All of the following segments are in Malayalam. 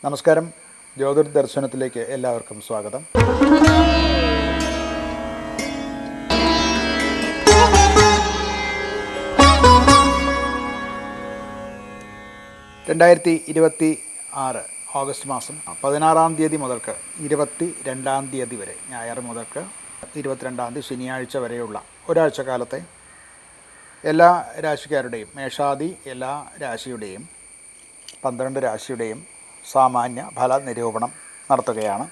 നമസ്കാരം. ജ്യോതിർദർശനത്തിലേക്ക് എല്ലാവർക്കും സ്വാഗതം. ഓഗസ്റ്റ് മാസം 16 തീയതി മുതൽക്ക് 22 തീയതി വരെ, ഞായർ മുതൽക്ക് 22 ശനിയാഴ്ച വരെയുള്ള ഒരാഴ്ച കാലത്തെ എല്ലാ രാശിക്കാരുടെയും, മേഷാദി എല്ലാ രാശിയുടെയും 12 രാശിയുടെയും സാമാന്യ ഫല നിരൂപണം നടത്തുകയാണ്.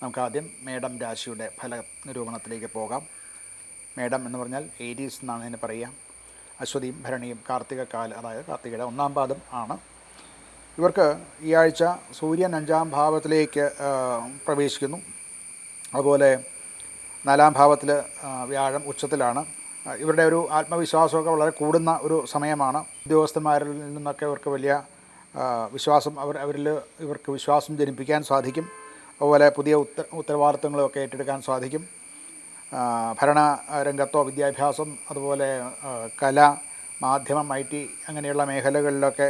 നമുക്കാദ്യം മേടം രാശിയുടെ ഫല നിരൂപണത്തിലേക്ക് പോകാം. മേടം എന്ന് പറഞ്ഞാൽ ഏരീസ് എന്നാണ് ഇതിന് പറയുക. അശ്വതിയും ഭരണിയും കാർത്തിക കാല്, അതായത് കാർത്തികയുടെ 1-ാം പാദം ആണ്. ഇവർക്ക് ഈ ആഴ്ച സൂര്യൻ 5-ാം ഭാവത്തിലേക്ക് പ്രവേശിക്കുന്നു. അതുപോലെ 4-ാം ഭാവത്തിൽ വ്യാഴം ഉച്ചത്തിലാണ്. ഇവരുടെ ഒരു ആത്മവിശ്വാസമൊക്കെ വളരെ കൂടുന്ന ഒരു സമയമാണ്. ഉദ്യോഗസ്ഥന്മാരിൽ നിന്നൊക്കെ ഇവർക്ക് വലിയ വിശ്വാസം ഇവർക്ക് വിശ്വാസം ജനിപ്പിക്കാൻ സാധിക്കും. അതുപോലെ പുതിയ ഉത്തരവാദിത്തങ്ങളൊക്കെ ഏറ്റെടുക്കാൻ സാധിക്കും. ഭരണ രംഗത്തോ വിദ്യാഭ്യാസം, അതുപോലെ കല, മാധ്യമം, IT അങ്ങനെയുള്ള മേഖലകളിലൊക്കെ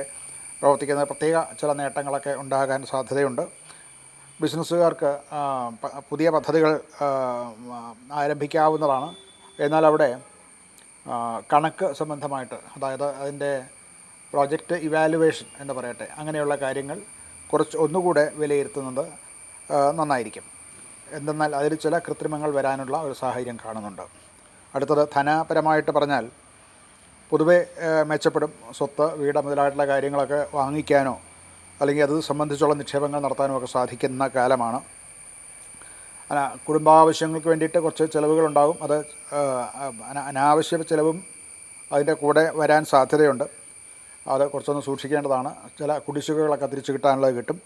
പ്രവർത്തിക്കുന്ന പ്രത്യേക ചില നേട്ടങ്ങളൊക്കെ ഉണ്ടാകാൻ സാധ്യതയുണ്ട്. ബിസിനസ്സുകാർക്ക് പുതിയ പദ്ധതികൾ ആരംഭിക്കാവുന്നതാണ്. എന്നാൽ അവിടെ കണക്ക് സംബന്ധമായിട്ട്, അതായത് അതിൻ്റെ പ്രോജക്റ്റ് ഇവാലുവേഷൻ എന്ന് പറയട്ടെ, അങ്ങനെയുള്ള കാര്യങ്ങൾ ഒന്നുകൂടെ വിലയിരുത്തുന്നത് നന്നായിരിക്കും. എന്തെന്നാൽ അതിൽ ചില കൃത്രിമങ്ങൾ വരാനുള്ള ഒരു സാഹചര്യം കാണുന്നുണ്ട്. അടുത്തത് ധനപരമായിട്ട് പറഞ്ഞാൽ പൊതുവെ മെച്ചപ്പെടും. സ്വത്ത്, വീട് മുതലായിട്ടുള്ള കാര്യങ്ങളൊക്കെ വാങ്ങിക്കാനോ അല്ലെങ്കിൽ അത് സംബന്ധിച്ചുള്ള നിക്ഷേപങ്ങൾ നടത്താനോ ഒക്കെ സാധിക്കുന്ന കാലമാണ്. കുടുംബാവശ്യങ്ങൾക്ക് വേണ്ടിയിട്ട് കുറച്ച് ചിലവുകളുണ്ടാകും. അത് അനാവശ്യ ചിലവും അതിൻ്റെ കൂടെ വരാൻ സാധ്യതയുണ്ട്. അത് കുറച്ചൊന്ന് സൂക്ഷിക്കേണ്ടതാണ്. ചില കുടിശ്ശികകളൊക്കെ തിരിച്ചു കിട്ടാനുള്ളത് കിട്ടും.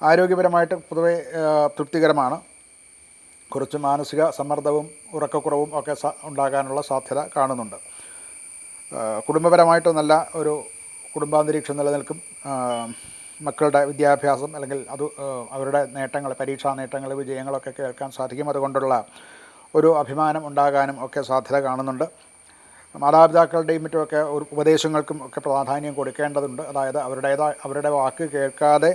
ആരോഗ്യപരമായിട്ട് പൊതുവെ തൃപ്തികരമാണ്. കുറച്ച് മാനസിക സമ്മർദ്ദവും ഉറക്കക്കുറവും ഒക്കെ ഉണ്ടാകാനുള്ള സാധ്യത കാണുന്നുണ്ട്. കുടുംബപരമായിട്ട് നല്ല ഒരു കുടുംബാന്തരീക്ഷം നിലനിൽക്കും. മക്കളുടെ വിദ്യാഭ്യാസം അല്ലെങ്കിൽ അവരുടെ നേട്ടങ്ങൾ, പരീക്ഷാ നേട്ടങ്ങൾ, വിജയങ്ങളൊക്കെ കേൾക്കാൻ സാധിക്കും. അതുകൊണ്ടുള്ള ഒരു അഭിമാനം ഉണ്ടാകാനും ഒക്കെ സാധ്യത കാണുന്നുണ്ട്. മാതാപിതാക്കളുടെയും മറ്റുമൊക്കെ ഒരു ഉപദേശങ്ങൾക്കും ഒക്കെ പ്രാധാന്യം കൊടുക്കേണ്ടതുണ്ട്. അതായത് അവരുടെ വാക്ക് കേൾക്കാതെ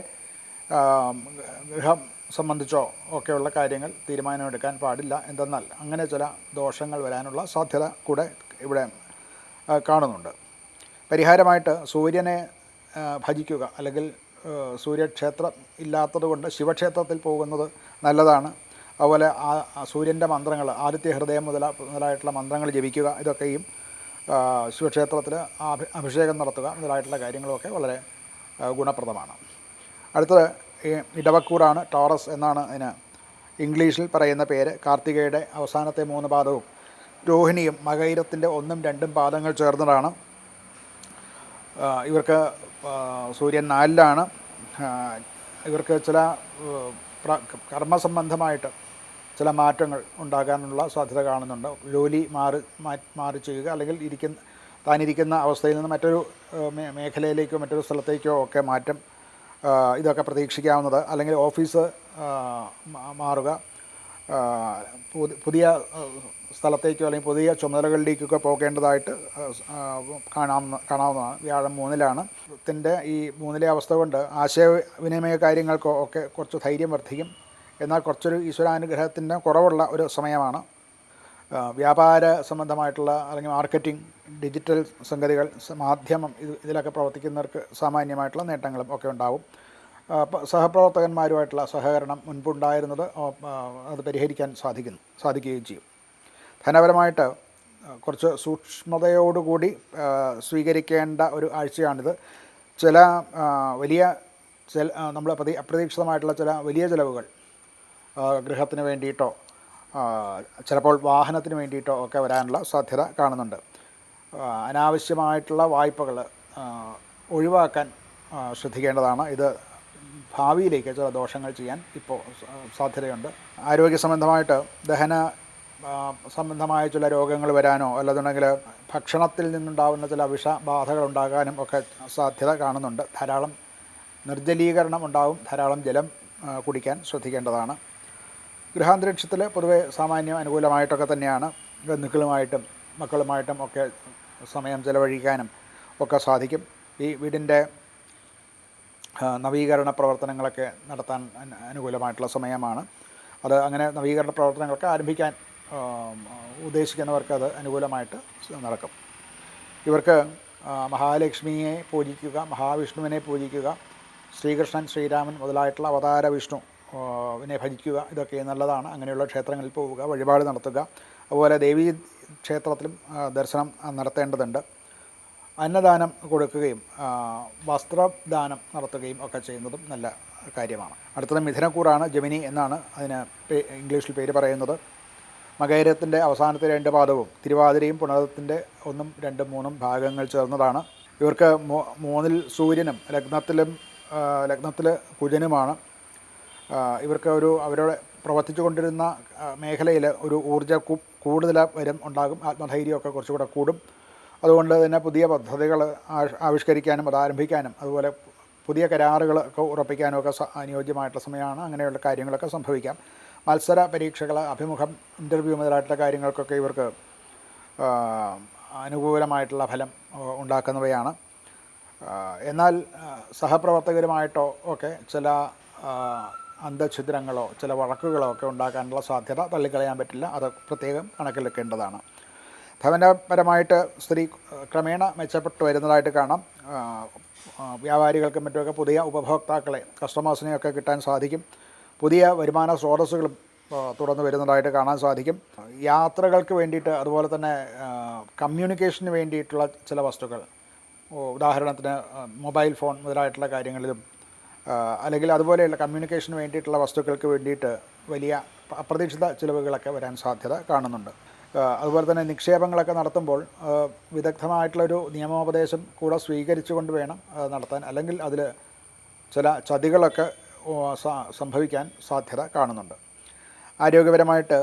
ഗൃഹം സംബന്ധിച്ചോ ഒക്കെയുള്ള കാര്യങ്ങൾ തീരുമാനമെടുക്കാൻ പാടില്ല. എന്തെന്നാൽ അങ്ങനെ ചില ദോഷങ്ങൾ വരാനുള്ള സാധ്യത കൂടെ ഇവിടെ കാണുന്നുണ്ട്. പരിഹാരമായിട്ട് സൂര്യനെ ഭജിക്കുക, അല്ലെങ്കിൽ സൂര്യക്ഷേത്രം ഇല്ലാത്തതുകൊണ്ട് ശിവക്ഷേത്രത്തിൽ പോകുന്നത് നല്ലതാണ്. അതുപോലെ സൂര്യൻ്റെ മന്ത്രങ്ങൾ, ആദിത്യ ഹൃദയം മുതലായിട്ടുള്ള മന്ത്രങ്ങൾ ജപിക്കുക, ഇതൊക്കെയും ശിവക്ഷേത്രത്തിൽ അഭിഷേകം നടത്തുക മുതലായിട്ടുള്ള കാര്യങ്ങളൊക്കെ വളരെ ഗുണപ്രദമാണ്. അടുത്തത് ഇടവക്കൂറാണ്. ടോറസ് എന്നാണ് അതിന് ഇംഗ്ലീഷിൽ പറയുന്ന പേര്. കാർത്തികയുടെ അവസാനത്തെ 3 പാദവും രോഹിണിയും മകയിരത്തിൻ്റെ 1ഉം 2ഉം പാദങ്ങൾ ചേർന്നതാണ്. ഇവർക്ക് സൂര്യൻ 4-ലാണ്. ഇവർക്ക് ചില കർമ്മസംബന്ധമായിട്ട് ചില മാറ്റങ്ങൾ ഉണ്ടാകാനുള്ള സാധ്യത കാണുന്നുണ്ട്. ജോലി മാറി ചെയ്യുക, അല്ലെങ്കിൽ താനിരിക്കുന്ന അവസ്ഥയിൽ നിന്ന് മറ്റൊരു മേഖലയിലേക്കോ മറ്റൊരു സ്ഥലത്തേക്കോ ഒക്കെ മാറ്റം ഇതൊക്കെ പ്രതീക്ഷിക്കാവുന്നത്. അല്ലെങ്കിൽ ഓഫീസ് മാറുക, പുതിയ സ്ഥലത്തേക്കോ അല്ലെങ്കിൽ പുതിയ ചുമതലകളിലേക്കൊക്കെ പോകേണ്ടതായിട്ട് കാണാവുന്നതാണ്. വ്യാഴം 3-ലാണ്. ഈ 3-ലെ അവസ്ഥ കൊണ്ട് ആശയവിനിമയ കാര്യങ്ങൾക്കോ ഒക്കെ കുറച്ച് ധൈര്യം വർദ്ധിക്കും. എന്നാൽ കുറച്ചൊരു ഈശ്വരാനുഗ്രഹത്തിൻ്റെ കുറവുള്ള ഒരു സമയമാണ്. വ്യാപാര സംബന്ധമായിട്ടുള്ള അല്ലെങ്കിൽ മാർക്കറ്റിംഗ്, ഡിജിറ്റൽ സംഗതികൾ, മാധ്യമം, ഇതിലൊക്കെ പ്രവർത്തിക്കുന്നവർക്ക് സാമാന്യമായിട്ടുള്ള നേട്ടങ്ങളും ഒക്കെ ഉണ്ടാവും. സഹപ്രവർത്തകന്മാരുമായിട്ടുള്ള സഹകരണം മുൻപുണ്ടായിരുന്നത് അത് പരിഹരിക്കാൻ സാധിക്കുകയും ചെയ്യും. ധനപരമായിട്ട് കുറച്ച് സൂക്ഷ്മതയോടുകൂടി സ്വീകരിക്കേണ്ട ഒരു ആഴ്ചയാണിത്. ചില നമ്മൾ അപ്രതീക്ഷിതമായിട്ടുള്ള ചില വലിയ ചിലവുകൾ ഗൃഹത്തിന് വേണ്ടിയിട്ടോ ചിലപ്പോൾ വാഹനത്തിന് വേണ്ടിയിട്ടോ ഒക്കെ വരാനുള്ള സാധ്യത കാണുന്നുണ്ട്. അനാവശ്യമായിട്ടുള്ള വായ്പകൾ ഒഴിവാക്കാൻ ശ്രദ്ധിക്കേണ്ടതാണ്. ഇത് ഭാവിയിലേക്ക് ചില ദോഷങ്ങൾ ചെയ്യാൻ ഇപ്പോൾ സാധ്യതയുണ്ട്. ആരോഗ്യ സംബന്ധമായിട്ട് ദഹന സംബന്ധമായ ചില രോഗങ്ങൾ വരാനോ അല്ലെന്നുണ്ടെങ്കിൽ ഭക്ഷണത്തിൽ നിന്നുണ്ടാകുന്ന ചില വിഷബാധകൾ ഉണ്ടാകാനും ഒക്കെ സാധ്യത കാണുന്നുണ്ട്. ധാരാളം നിർജ്ജലീകരണം ഉണ്ടാകും. ധാരാളം ജലം കുടിക്കാൻ ശ്രദ്ധിക്കേണ്ടതാണ്. ഗൃഹാന്തരീക്ഷത്തിൽ പൊതുവെ സാമാന്യം അനുകൂലമായിട്ടൊക്കെ തന്നെയാണ്. ബന്ധുക്കളുമായിട്ടും മക്കളുമായിട്ടും ഒക്കെ സമയം ചെലവഴിക്കാനും ഒക്കെ സാധിക്കും. ഈ വീടിൻ്റെ നവീകരണ പ്രവർത്തനങ്ങളൊക്കെ നടത്താൻ അനുകൂലമായിട്ടുള്ള സമയമാണ്. അത് അങ്ങനെ നവീകരണ പ്രവർത്തനങ്ങളൊക്കെ ആരംഭിക്കാൻ ഉദ്ദേശിക്കുന്നവർക്ക് അത് അനുകൂലമായിട്ട് നടക്കും. ഇവർക്ക് മഹാലക്ഷ്മിയെ പൂജിക്കുക, മഹാവിഷ്ണുവിനെ പൂജിക്കുക, ശ്രീകൃഷ്ണൻ, ശ്രീരാമൻ മുതലായിട്ടുള്ള അവതാര വിഷ്ണു വിനെ ഭജിക്കുക, ഇതൊക്കെ നല്ലതാണ്. അങ്ങനെയുള്ള ക്ഷേത്രങ്ങളിൽ പോവുക, വഴിപാട് നടത്തുക. അതുപോലെ ദേവീ ക്ഷേത്രത്തിലും ദർശനം നടത്തേണ്ടതുണ്ട്. അന്നദാനം കൊടുക്കുകയും വസ്ത്രദാനം നടത്തുകയും ഒക്കെ ചെയ്യുന്നതും നല്ല കാര്യമാണ്. അടുത്തത് മിഥുനക്കൂറാണ്. ജമിനി എന്നാണ് അതിന് ഇംഗ്ലീഷിൽ പേര് പറയുന്നത്. മകയിരത്തിൻ്റെ അവസാനത്തെ 2 പാദവും തിരുവാതിരയും പുണർത്തിൻ്റെ 1, 2, 3 ഭാഗങ്ങൾ ചേർന്നതാണ്. ഇവർക്ക് 3-ൽ സൂര്യനും ലഗ്നത്തിൽ കുജനുമാണ്. ഇവർക്ക് അവരുടെ പ്രവർത്തിച്ചു കൊണ്ടിരുന്ന മേഖലയിൽ ഒരു ഊർജ്ജ കൂടുതൽ വരും ഉണ്ടാകും. ആത്മധൈര്യമൊക്കെ കുറച്ചുകൂടെ കൂടും. അതുകൊണ്ട് തന്നെ പുതിയ പദ്ധതികൾ ആവിഷ്കരിക്കാനും അത് ആരംഭിക്കാനും അതുപോലെ പുതിയ കരാറുകളൊക്കെ ഉറപ്പിക്കാനും ഒക്കെ അനുയോജ്യമായിട്ടുള്ള സമയമാണ്. അങ്ങനെയുള്ള കാര്യങ്ങളൊക്കെ സംഭവിക്കാം. മത്സര പരീക്ഷകൾ, അഭിമുഖം, ഇൻ്റർവ്യൂ മുതലായിട്ടുള്ള കാര്യങ്ങൾക്കൊക്കെ ഇവർക്ക് അനുകൂലമായിട്ടുള്ള ഫലം ഉണ്ടാക്കുന്നവയാണ്. എന്നാൽ സഹപ്രവർത്തകരുമായിട്ടോ ഒക്കെ ചില അന്തഛിദ്രങ്ങളോ ചില വഴക്കുകളോ ഒക്കെ ഉണ്ടാക്കാനുള്ള സാധ്യത തള്ളിക്കളയാൻ പറ്റില്ല. അത് പ്രത്യേകം കണക്കിലെടുക്കേണ്ടതാണ്. ധനപരമായിട്ട് സ്ഥിതി ക്രമേണ മെച്ചപ്പെട്ടു വരുന്നതായിട്ട് കാണാം. വ്യാപാരികൾക്കും മറ്റുമൊക്കെ പുതിയ ഉപഭോക്താക്കളെ, കസ്റ്റമേഴ്സിനെയൊക്കെ കിട്ടാൻ സാധിക്കും. പുതിയ വരുമാന സ്രോതസ്സുകളും തുറന്നു വരുന്നതായിട്ട് കാണാൻ സാധിക്കും. യാത്രകൾക്ക് വേണ്ടിയിട്ട് അതുപോലെ തന്നെ കമ്മ്യൂണിക്കേഷന് വേണ്ടിയിട്ടുള്ള ചില വസ്തുക്കൾ, ഉദാഹരണത്തിന് മൊബൈൽ ഫോൺ മുതലായിട്ടുള്ള കാര്യങ്ങളിലും അല്ലെങ്കിൽ അതുപോലെയുള്ള കമ്മ്യൂണിക്കേഷന് വേണ്ടിയിട്ടുള്ള വസ്തുക്കൾക്ക് വേണ്ടിയിട്ട് വലിയ അപ്രതീക്ഷിത ചിലവുകളൊക്കെ വരാൻ സാധ്യത കാണുന്നുണ്ട്. അതുപോലെ തന്നെ നിക്ഷേപങ്ങളൊക്കെ നടത്തുമ്പോൾ വിദഗ്ധമായിട്ടുള്ളൊരു നിയമോപദേശം കൂടെ സ്വീകരിച്ചുകൊണ്ട് വേണം നടത്താൻ. അല്ലെങ്കിൽ അതിൽ ചില ചതികളൊക്കെ സംഭവിക്കാൻ സാധ്യത കാണുന്നുണ്ട്. ആരോഗ്യപരമായിട്ട്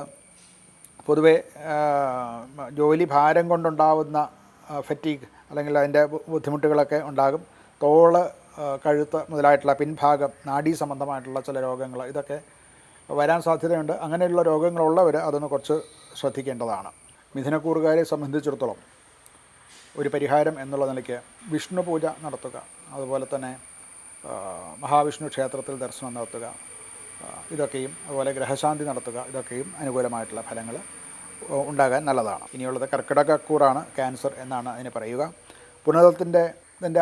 പൊതുവെ ജോലി ഭാരം കൊണ്ടുണ്ടാവുന്ന ഫറ്റീഗ് അല്ലെങ്കിൽ അതിൻ്റെ ബുദ്ധിമുട്ടുകളൊക്കെ ഉണ്ടാകും. തോള്, കഴുത്ത് മുതലായിട്ടുള്ള പിൻഭാഗം, നാഡീ സംബന്ധമായിട്ടുള്ള ചില രോഗങ്ങൾ ഇതൊക്കെ വരാൻ സാധ്യതയുണ്ട്. അങ്ങനെയുള്ള രോഗങ്ങളുള്ളവർ അതൊന്ന് കുറച്ച് ശ്രദ്ധിക്കേണ്ടതാണ്. മിഥുനക്കൂറുകാരെ സംബന്ധിച്ചിടത്തോളം ഒരു പരിഹാരം എന്നുള്ള നിലയ്ക്ക് വിഷ്ണു പൂജ നടത്തുക, അതുപോലെ തന്നെ മഹാവിഷ്ണു ക്ഷേത്രത്തിൽ ദർശനം നടത്തുക, ഇതൊക്കെയും അതുപോലെ ഗ്രഹശാന്തി നടത്തുക, ഇതൊക്കെയും അനുകൂലമായിട്ടുള്ള ഫലങ്ങൾ ഉണ്ടാകാൻ നല്ലതാണ്. ഇനിയുള്ളത് കർക്കിടകക്കൂറാണ്. ക്യാൻസർ എന്നാണ് അതിന് പറയുക. പുണർത്തിൻ്റെ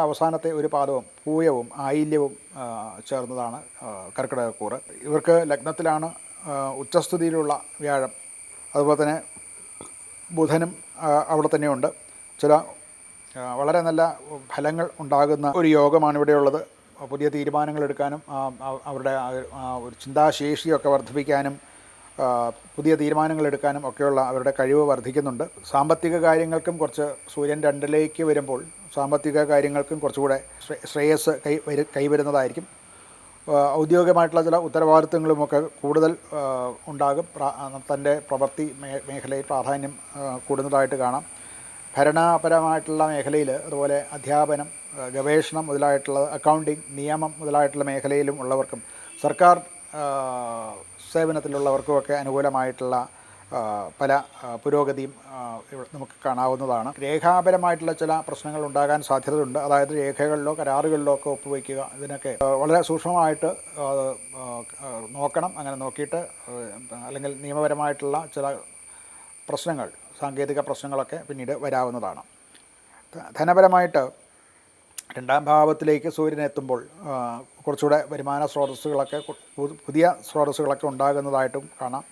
അവസാനത്തെ ഒരു പാദവും പൂയവും ആയില്യവും ചേർന്നതാണ് കർക്കിടകക്കൂറ്. ഇവർക്ക് ലഗ്നത്തിലാണ് ഉച്ചസ്ഥിതിയിലുള്ള വ്യാഴം, അതുപോലെ തന്നെ ബുധനും അവിടെ തന്നെയുണ്ട്. ചില വളരെ നല്ല ഫലങ്ങൾ ഉണ്ടാകുന്ന ഒരു യോഗമാണ് ഇവിടെയുള്ളത്. പുതിയ തീരുമാനങ്ങൾ എടുക്കാനും അവരുടെ ഒരു ചിന്താശേഷിയൊക്കെ വർദ്ധിപ്പിക്കാനും പുതിയ തീരുമാനങ്ങൾ എടുക്കാനും ഒക്കെയുള്ള അവരുടെ കഴിവ് വർദ്ധിക്കുന്നുണ്ട്. സാമ്പത്തിക കാര്യങ്ങൾക്കും കുറച്ച് സൂര്യൻ 2ലേക്ക് വരുമ്പോൾ സാമ്പത്തിക കാര്യങ്ങൾക്കും കുറച്ചുകൂടെ ശ്രേയസ് കൈവരുന്നതായിരിക്കും. ഔദ്യോഗികമായിട്ടുള്ള ചില ഉത്തരവാദിത്വങ്ങളുമൊക്കെ കൂടുതൽ ഉണ്ടാകും. തൻ്റെ പ്രവൃത്തി മേഖലയിൽ പ്രാധാന്യം കൂടുന്നതായിട്ട് കാണാം. ഭരണപരമായിട്ടുള്ള മേഖലയിൽ അതുപോലെ അധ്യാപനം, ഗവേഷണം മുതലായിട്ടുള്ള അക്കൗണ്ടിങ്, നിയമം മുതലായിട്ടുള്ള മേഖലയിലും ഉള്ളവർക്കും സർക്കാർ സേവനത്തിലുള്ളവർക്കുമൊക്കെ അനുകൂലമായിട്ടുള്ള പല പുരോഗതിയും നമുക്ക് കാണാവുന്നതാണ്. രേഖാപരമായിട്ടുള്ള ചില പ്രശ്നങ്ങൾ ഉണ്ടാകാൻ സാധ്യതയുണ്ട്. അതായത് രേഖകളിലോ കരാറുകളിലോ ഒക്കെ ഒപ്പുവയ്ക്കുക, ഇതിനൊക്കെ വളരെ സൂക്ഷ്മമായിട്ട് നോക്കണം. അങ്ങനെ നോക്കിയിട്ട് അല്ലെങ്കിൽ നിയമപരമായിട്ടുള്ള ചില പ്രശ്നങ്ങൾ, സാങ്കേതിക പ്രശ്നങ്ങളൊക്കെ പിന്നീട് വരാവുന്നതാണ്. ധനപരമായിട്ട് 2ാം ഭാവത്തിലേക്ക് സൂര്യൻ എത്തുമ്പോൾ കുറച്ചുകൂടെ വരുമാന സ്രോതസ്സുകളൊക്കെ പുതിയ സ്രോതസ്സുകളൊക്കെ ഉണ്ടാകുന്നതായിട്ടും കാണാം.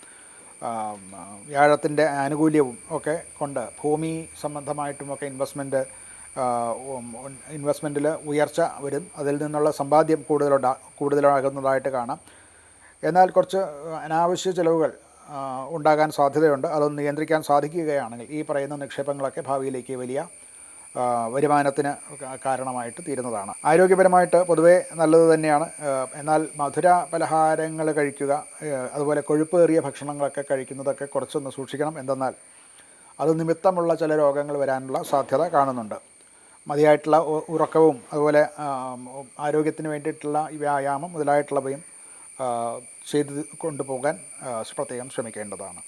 വ്യാഴത്തിൻ്റെ ആനുകൂല്യവും ഒക്കെ കൊണ്ട് ഭൂമി സംബന്ധമായിട്ടുമൊക്കെ ഇൻവെസ്റ്റ്മെൻറ്റിൽ ഉയർച്ച വരും. അതിൽ നിന്നുള്ള സമ്പാദ്യം കൂടുതലാകുന്നതായിട്ട് കാണാം. എന്നാൽ കുറച്ച് അനാവശ്യ ചിലവുകൾ ഉണ്ടാകാൻ സാധ്യതയുണ്ട്. അതൊന്ന് നിയന്ത്രിക്കാൻ സാധിക്കുകയാണെങ്കിൽ ഈ പറയുന്ന നിക്ഷേപങ്ങളൊക്കെ ഭാവിയിലേക്ക് വലിയ വരുമാനത്തിന് കാരണമായിട്ട് തീരുന്നതാണ്. ആരോഗ്യപരമായിട്ട് പൊതുവേ നല്ലത് തന്നെയാണ്. എന്നാൽ മധുര പലഹാരങ്ങൾ കഴിക്കുക, അതുപോലെ കൊഴുപ്പേറിയ ഭക്ഷണങ്ങളൊക്കെ കഴിക്കുന്നതൊക്കെ കുറച്ചൊന്ന് സൂക്ഷിക്കണം. എന്തെന്നാൽ അത് നിമിത്തമുള്ള ചില രോഗങ്ങൾ വരാനുള്ള സാധ്യത കാണുന്നുണ്ട്. മതിയായിട്ടുള്ള ഉറക്കവും അതുപോലെ ആരോഗ്യത്തിന് വേണ്ടിയിട്ടുള്ള വ്യായാമം മുതലായിട്ടുള്ളവയും ചെയ്ത് കൊണ്ടുപോകാൻ പ്രത്യേകം ശ്രമിക്കേണ്ടതാണ്.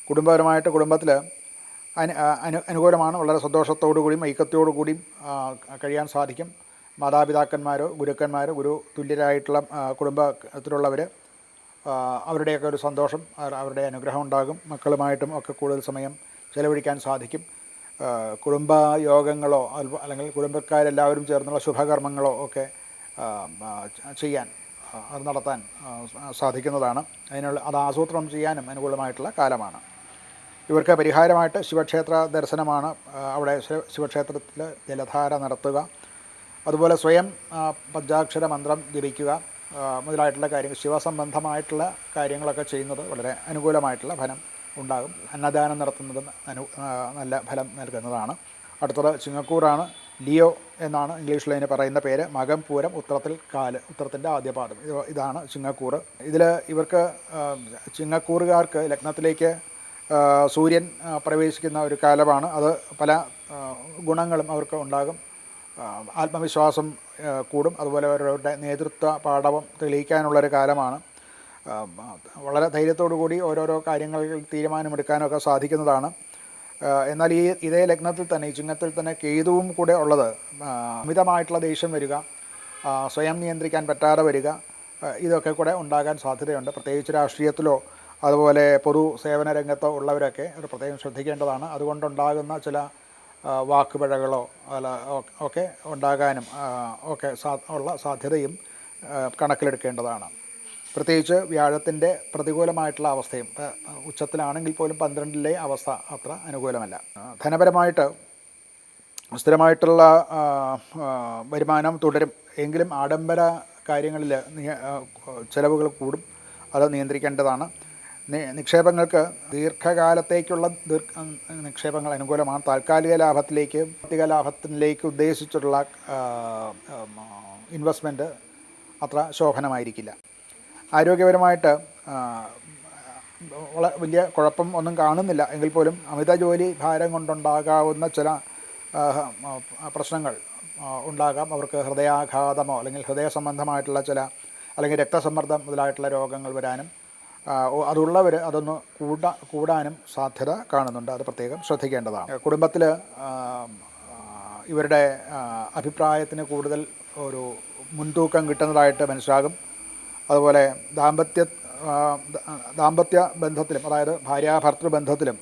കുടുംബപരമായിട്ട് കുടുംബത്തിൽ അനുകൂലമാണ്. വളരെ സന്തോഷത്തോടു കൂടിയും ഐക്യത്തോടു കൂടിയും കഴിയാൻ സാധിക്കും. മാതാപിതാക്കന്മാരോ ഗുരുക്കന്മാരോ ഗുരു തുല്യരായിട്ടുള്ള കുടുംബത്തിലുള്ളവർ അവരുടെയൊക്കെ ഒരു സന്തോഷം, അവരുടെ അനുഗ്രഹം ഉണ്ടാകും. മക്കളുമായിട്ടും ഒക്കെ കൂടുതൽ സമയം ചെലവഴിക്കാൻ സാധിക്കും. കുടുംബ യോഗങ്ങളോ അല്ലെങ്കിൽ കുടുംബക്കാരെല്ലാവരും ചേർന്നുള്ള ശുഭകർമ്മങ്ങളോ ഒക്കെ ചെയ്യാൻ അത് നടത്താൻ സാധിക്കുന്നതാണ്. അത് ആസൂത്രണം ചെയ്യാനും അനുകൂലമായിട്ടുള്ള കാലമാണ്. ഇവർക്ക് പരിഹാരമായിട്ട് ശിവക്ഷേത്ര ദർശനമാണ്. അവിടെ ശിവക്ഷേത്രത്തിൽ ജലധാര നടത്തുക, അതുപോലെ സ്വയം പഞ്ചാക്ഷര മന്ത്രം ജപിക്കുക മുതലായിട്ടുള്ള കാര്യങ്ങൾ, ശിവസംബന്ധമായിട്ടുള്ള കാര്യങ്ങളൊക്കെ ചെയ്യുന്നത് വളരെ അനുകൂലമായിട്ടുള്ള ഫലം ഉണ്ടാകും. അന്നദാനം നടത്തുന്നതും നല്ല ഫലം നൽകുന്നതാണ്. അടുത്തത് ചിങ്ങക്കൂറാണ്. ലിയോ എന്നാണ് ഇംഗ്ലീഷിൽ അതിന് പറയുന്ന പേര്. മകം, പൂരം, ഉത്രത്തിൽ കാല്, ഉത്രത്തിൻ്റെ ആദ്യപാദം, ഇതാണ് ചിങ്ങക്കൂറ്. ഇതിൽ ഇവർക്ക് ചിങ്ങക്കൂറുകാർക്ക് ലഗ്നത്തിലേക്ക് സൂര്യൻ പ്രവേശിക്കുന്ന ഒരു കാലമാണ്. അത് പല ഗുണങ്ങളും അവർക്ക് ഉണ്ടാകും. ആത്മവിശ്വാസം കൂടും. അതുപോലെ അവരുടെ നേതൃത്വ പാടവം തെളിയിക്കാനുള്ളൊരു കാലമാണ്. വളരെ ധൈര്യത്തോടു കൂടി ഓരോരോ കാര്യങ്ങളിൽ തീരുമാനമെടുക്കാനൊക്കെ സാധിക്കുന്നതാണ്. എന്നാൽ ഇതേ ലഗ്നത്തിൽ തന്നെ, ഈ ചിങ്ങത്തിൽ തന്നെ കേതുവും കൂടെ ഉള്ളത് അമിതമായിട്ടുള്ള ദേഷ്യം വരിക, സ്വയം നിയന്ത്രിക്കാൻ പറ്റാതെ വരിക, ഇതൊക്കെ കൂടെ ഉണ്ടാകാൻ സാധ്യതയുണ്ട്. പ്രത്യേകിച്ച് രാഷ്ട്രീയത്തിലോ അതുപോലെ പൊതു സേവന രംഗത്തോ ഉള്ളവരൊക്കെ ഒരു പ്രത്യേകം ശ്രദ്ധിക്കേണ്ടതാണ്. അതുകൊണ്ടുണ്ടാകുന്ന ചില വാക്കുപിഴകളോ ഒക്കെ ഉണ്ടാകാനും ഒക്കെ ഉള്ള സാധ്യതയും കണക്കിലെടുക്കേണ്ടതാണ്. പ്രത്യേകിച്ച് വ്യാഴത്തിൻ്റെ പ്രതികൂലമായിട്ടുള്ള അവസ്ഥയും, ഉച്ചത്തിലാണെങ്കിൽ പോലും 12ലെ അവസ്ഥ അത്ര അനുകൂലമല്ല. ധനപരമായിട്ട് സ്ഥിരമായിട്ടുള്ള വരുമാനം തുടരും. എങ്കിലും ആഡംബര കാര്യങ്ങളിൽ ചിലവുകൾ കൂടും. അത് നിയന്ത്രിക്കേണ്ടതാണ്. നിക്ഷേപങ്ങൾക്ക് ദീർഘകാലത്തേക്കുള്ള നിക്ഷേപങ്ങൾ അനുകൂലമാണ്. താൽക്കാലിക ലാഭത്തിലേക്ക്, സാമ്പത്തിക ലാഭത്തിലേക്ക് ഉദ്ദേശിച്ചിട്ടുള്ള ഇൻവെസ്റ്റ്മെൻറ്റ് അത്ര ശോഭനമായിരിക്കില്ല. ആരോഗ്യപരമായിട്ട് വലിയ കുഴപ്പം ഒന്നും കാണുന്നില്ല. എങ്കിൽ പോലും അമിത ജോലി ഭാരം കൊണ്ടുണ്ടാകാവുന്ന ചില പ്രശ്നങ്ങൾ ഉണ്ടാകാം. അവർക്ക് ഹൃദയാഘാതമോ അല്ലെങ്കിൽ ഹൃദയ സംബന്ധമായിട്ടുള്ള ചില, അല്ലെങ്കിൽ രക്തസമ്മർദ്ദം മുതലായിട്ടുള്ള രോഗങ്ങൾ വരാനും അതുള്ളവർ അതൊന്ന് കൂടാനും സാധ്യത കാണുന്നുണ്ട്. അത് പ്രത്യേകം ശ്രദ്ധിക്കേണ്ടതാണ്. കുടുംബത്തിൽ ഇവരുടെ അഭിപ്രായത്തിന് കൂടുതൽ ഒരു മുൻതൂക്കം കിട്ടുന്നതായിട്ട് മനസ്സിലാകും. അതുപോലെ ദാമ്പത്യ ബന്ധത്തിലും, അതായത് ഭാര്യാഭർത്തൃ ബന്ധത്തിലും